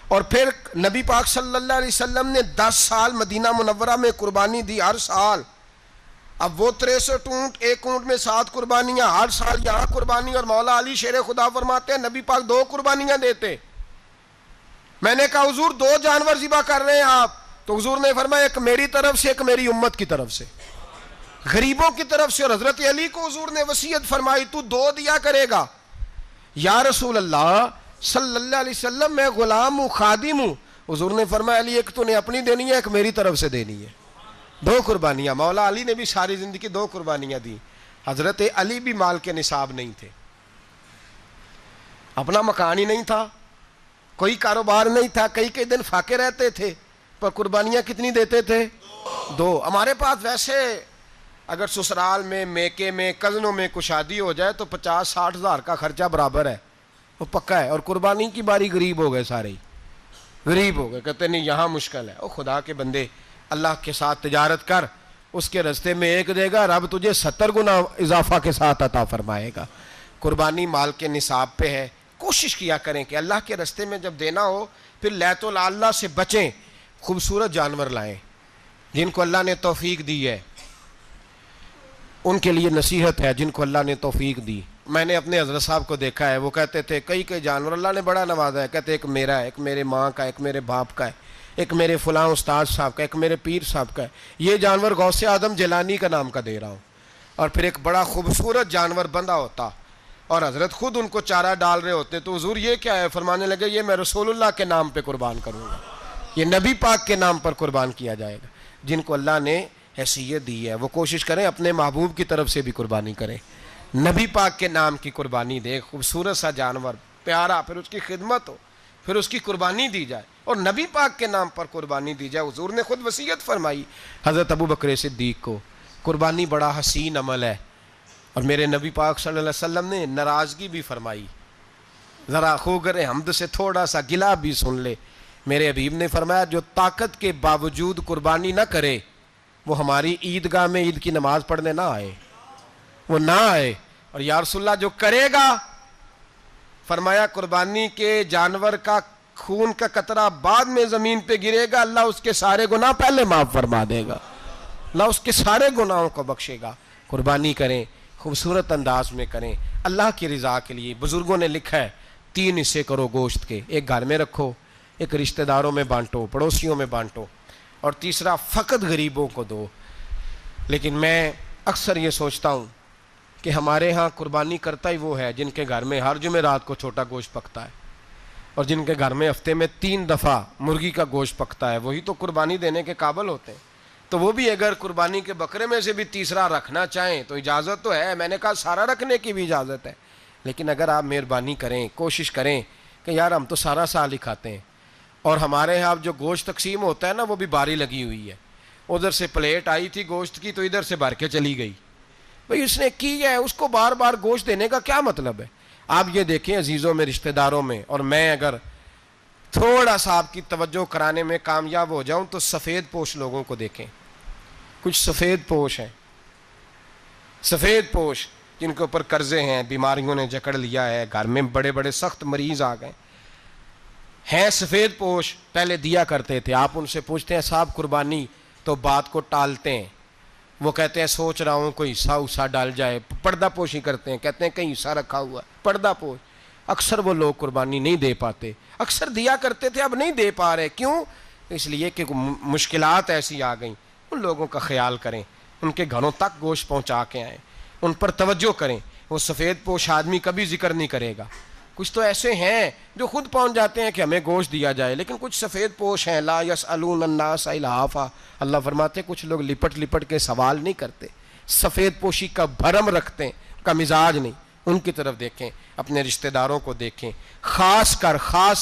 اور پھر نبی پاک صلی اللہ علیہ وسلم نے 10 سال مدینہ منورہ میں قربانی دی, ہر سال. اب وہ 63 اونٹ, ایک اونٹ میں 7 قربانیاں, ہر سال یہاں قربانی. اور مولا علی شیر خدا فرماتے ہیں نبی پاک 2 قربانیاں دیتے. میں نے کہا حضور 2 جانور ذبح کر رہے ہیں آپ, تو حضور نے فرمایا ایک میری طرف سے, ایک میری امت کی طرف سے, غریبوں کی طرف سے. اور حضرت علی کو حضور نے وصیت فرمائی تو 2 دیا کرے گا. یا رسول اللہ صلی اللہ علیہ وسلم میں غلام ہوں, خادم ہوں. حضور نے فرمایا علی ایک تو نے اپنی دینی ہے, ایک میری طرف سے دینی ہے. 2 قربانیاں. مولا علی نے بھی ساری زندگی 2 قربانیاں دی. حضرت علی بھی مال کے نصاب نہیں تھے, اپنا مکان ہی نہیں تھا, کوئی کاروبار نہیں تھا, کئی دن فاقے رہتے تھے. پر قربانیاں کتنی دیتے تھے؟ 2۔ ہمارے پاس ویسے اگر سسرال میں، میکے میں، کزنوں میں کچھ شادی ہو جائے تو 50-60 ہزار کا خرچہ برابر ہے، وہ پکا ہے۔ اور قربانی کی باری غریب ہو گئے، سارے ہی غریب ہو گئے، کہتے نہیں یہاں مشکل ہے۔ او خدا کے بندے، اللہ کے ساتھ تجارت کر، اس کے رستے میں 1 دے گا، رب تجھے 70 گنا اضافہ کے ساتھ عطا فرمائے گا۔ قربانی مال کے نصاب پہ ہے۔ کوشش کیا کریں کہ اللہ کے رستے میں جب دینا ہو پھر لیت اللہ سے بچیں، خوبصورت جانور لائیں۔ جن کو اللہ نے توفیق دی ہے ان کے لیے نصیحت ہے، جن کو اللہ نے توفیق دی۔ میں نے اپنے حضرت صاحب کو دیکھا ہے، وہ کہتے تھے کئی جانور اللہ نے بڑا نوازا ہے، کہتے ایک میرا ہے، ایک میرے ماں کا، ایک میرے باپ کا ہے، ایک میرے فلاں استاد صاحب کا، ایک میرے پیر صاحب کا ہے۔ یہ جانور غوث اعظم جیلانی کا نام کا دے رہا ہوں۔ اور پھر ایک بڑا خوبصورت جانور بندھا ہوتا اور حضرت خود ان کو چارہ ڈال رہے ہوتے، تو حضور یہ کیا ہے؟ فرمانے لگے یہ میں رسول اللہ کے نام پہ قربان کروں گا، یہ نبی پاک کے نام پر قربان کیا جائے گا۔ جن کو اللہ نے حیثیت دی ہے وہ کوشش کریں اپنے محبوب کی طرف سے بھی قربانی کریں، نبی پاک کے نام کی قربانی دے، خوبصورت سا جانور پیارا، پھر اس کی خدمت ہو، پھر اس کی قربانی دی جائے اور نبی پاک کے نام پر قربانی دی جائے۔ حضور نے خود وصیت فرمائی حضرت ابو بکر صدیق کو، قربانی بڑا حسین عمل ہے۔ اور میرے نبی پاک صلی اللہ علیہ وسلم نے ناراضگی بھی فرمائی، ذرا خوگر حمد سے تھوڑا سا گلا بھی سن لے۔ میرے حبیب نے فرمایا جو طاقت کے باوجود قربانی نہ کرے وہ ہماری عیدگاہ میں عید کی نماز پڑھنے نہ آئے، وہ نہ آئے۔ اور یا رسول اللہ جو کرے گا، فرمایا قربانی کے جانور کا خون کا قطرہ بعد میں زمین پہ گرے گا، اللہ اس کے سارے گناہ پہلے معاف فرما دے گا، اللہ اس کے سارے گناہوں کو بخشے گا۔ قربانی کریں، خوبصورت انداز میں کریں، اللہ کی رضا کے لیے۔ بزرگوں نے لکھا ہے 3 حصے کرو گوشت کے، ایک گھر میں رکھو، ایک رشتہ داروں میں بانٹو، پڑوسیوں میں بانٹو، اور تیسرا فقط غریبوں کو دو۔ لیکن میں اکثر یہ سوچتا ہوں کہ ہمارے ہاں قربانی کرتا ہی وہ ہے جن کے گھر میں ہر جمعرات کو چھوٹا گوشت پکتا ہے، اور جن کے گھر میں ہفتے میں 3 دفعہ مرغی کا گوشت پکتا ہے، وہی تو قربانی دینے کے قابل ہوتے ہیں۔ تو وہ بھی اگر قربانی کے بکرے میں سے بھی تیسرا رکھنا چاہیں تو اجازت تو ہے، میں نے کہا سارا رکھنے کی بھی اجازت ہے، لیکن اگر آپ مہربانی کریں، کوشش کریں کہ یار ہم تو سارا سال ہی کھاتے ہیں، اور ہمارے یہاں جو گوشت تقسیم ہوتا ہے نا وہ بھی باری لگی ہوئی ہے، ادھر سے پلیٹ آئی تھی گوشت کی تو ادھر سے بھر کے چلی گئی، بھئی اس نے کی ہے، اس کو بار بار گوشت دینے کا کیا مطلب ہے؟ آپ یہ دیکھیں عزیزوں میں، رشتہ داروں میں، اور میں اگر تھوڑا سا آپ کی توجہ کرانے میں کامیاب ہو جاؤں تو سفید پوش لوگوں کو دیکھیں، کچھ سفید پوش ہیں، سفید پوش جن کے اوپر قرضے ہیں، بیماریوں نے جکڑ لیا ہے، گھر میں بڑے بڑے سخت مریض آ گئے ہیں، سفید پوش پہلے دیا کرتے تھے۔ آپ ان سے پوچھتے ہیں صاحب قربانی، تو بات کو ٹالتے ہیں، وہ کہتے ہیں سوچ رہا ہوں کوئی حصہ ڈال جائے، پردہ پوشی کرتے ہیں، کہتے ہیں کہیں حصہ رکھا ہوا ہے، پردہ پوش۔ اکثر وہ لوگ قربانی نہیں دے پاتے، اکثر دیا کرتے تھے اب نہیں دے پا رہے، کیوں؟ اس لیے کہ مشکلات ایسی آ گئیں۔ ان لوگوں کا خیال کریں، ان کے گھروں تک گوشت پہنچا کے آئیں، ان پر توجہ کریں۔ وہ سفید پوش آدمی کبھی ذکر نہیں کرے گا، کچھ تو ایسے ہیں جو خود پہنچ جاتے ہیں کہ ہمیں گوشت دیا جائے، لیکن کچھ سفید پوش ہیں لا یسألون الناس الحافا، اللہ فرماتے ہیں کچھ لوگ لپٹ لپٹ کے سوال نہیں کرتے، سفید پوشی کا بھرم رکھتے ہیں، کا مزاج نہیں۔ ان کی طرف دیکھیں، اپنے رشتہ داروں کو دیکھیں، خاص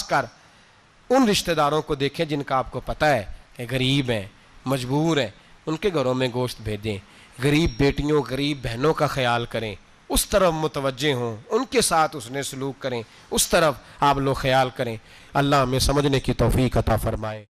کر ان رشتہ داروں کو دیکھیں جن کا آپ کو پتہ ہے کہ غریب ہیں، مجبور ہیں، ان کے گھروں میں گوشت بھیجیں۔ غریب بیٹیوں، غریب بہنوں کا خیال کریں، اس طرف متوجہ ہوں، ان کے ساتھ اس نے سلوک کریں، اس طرف آپ لوگ خیال کریں۔ اللہ ہمیں سمجھنے کی توفیق عطا فرمائے۔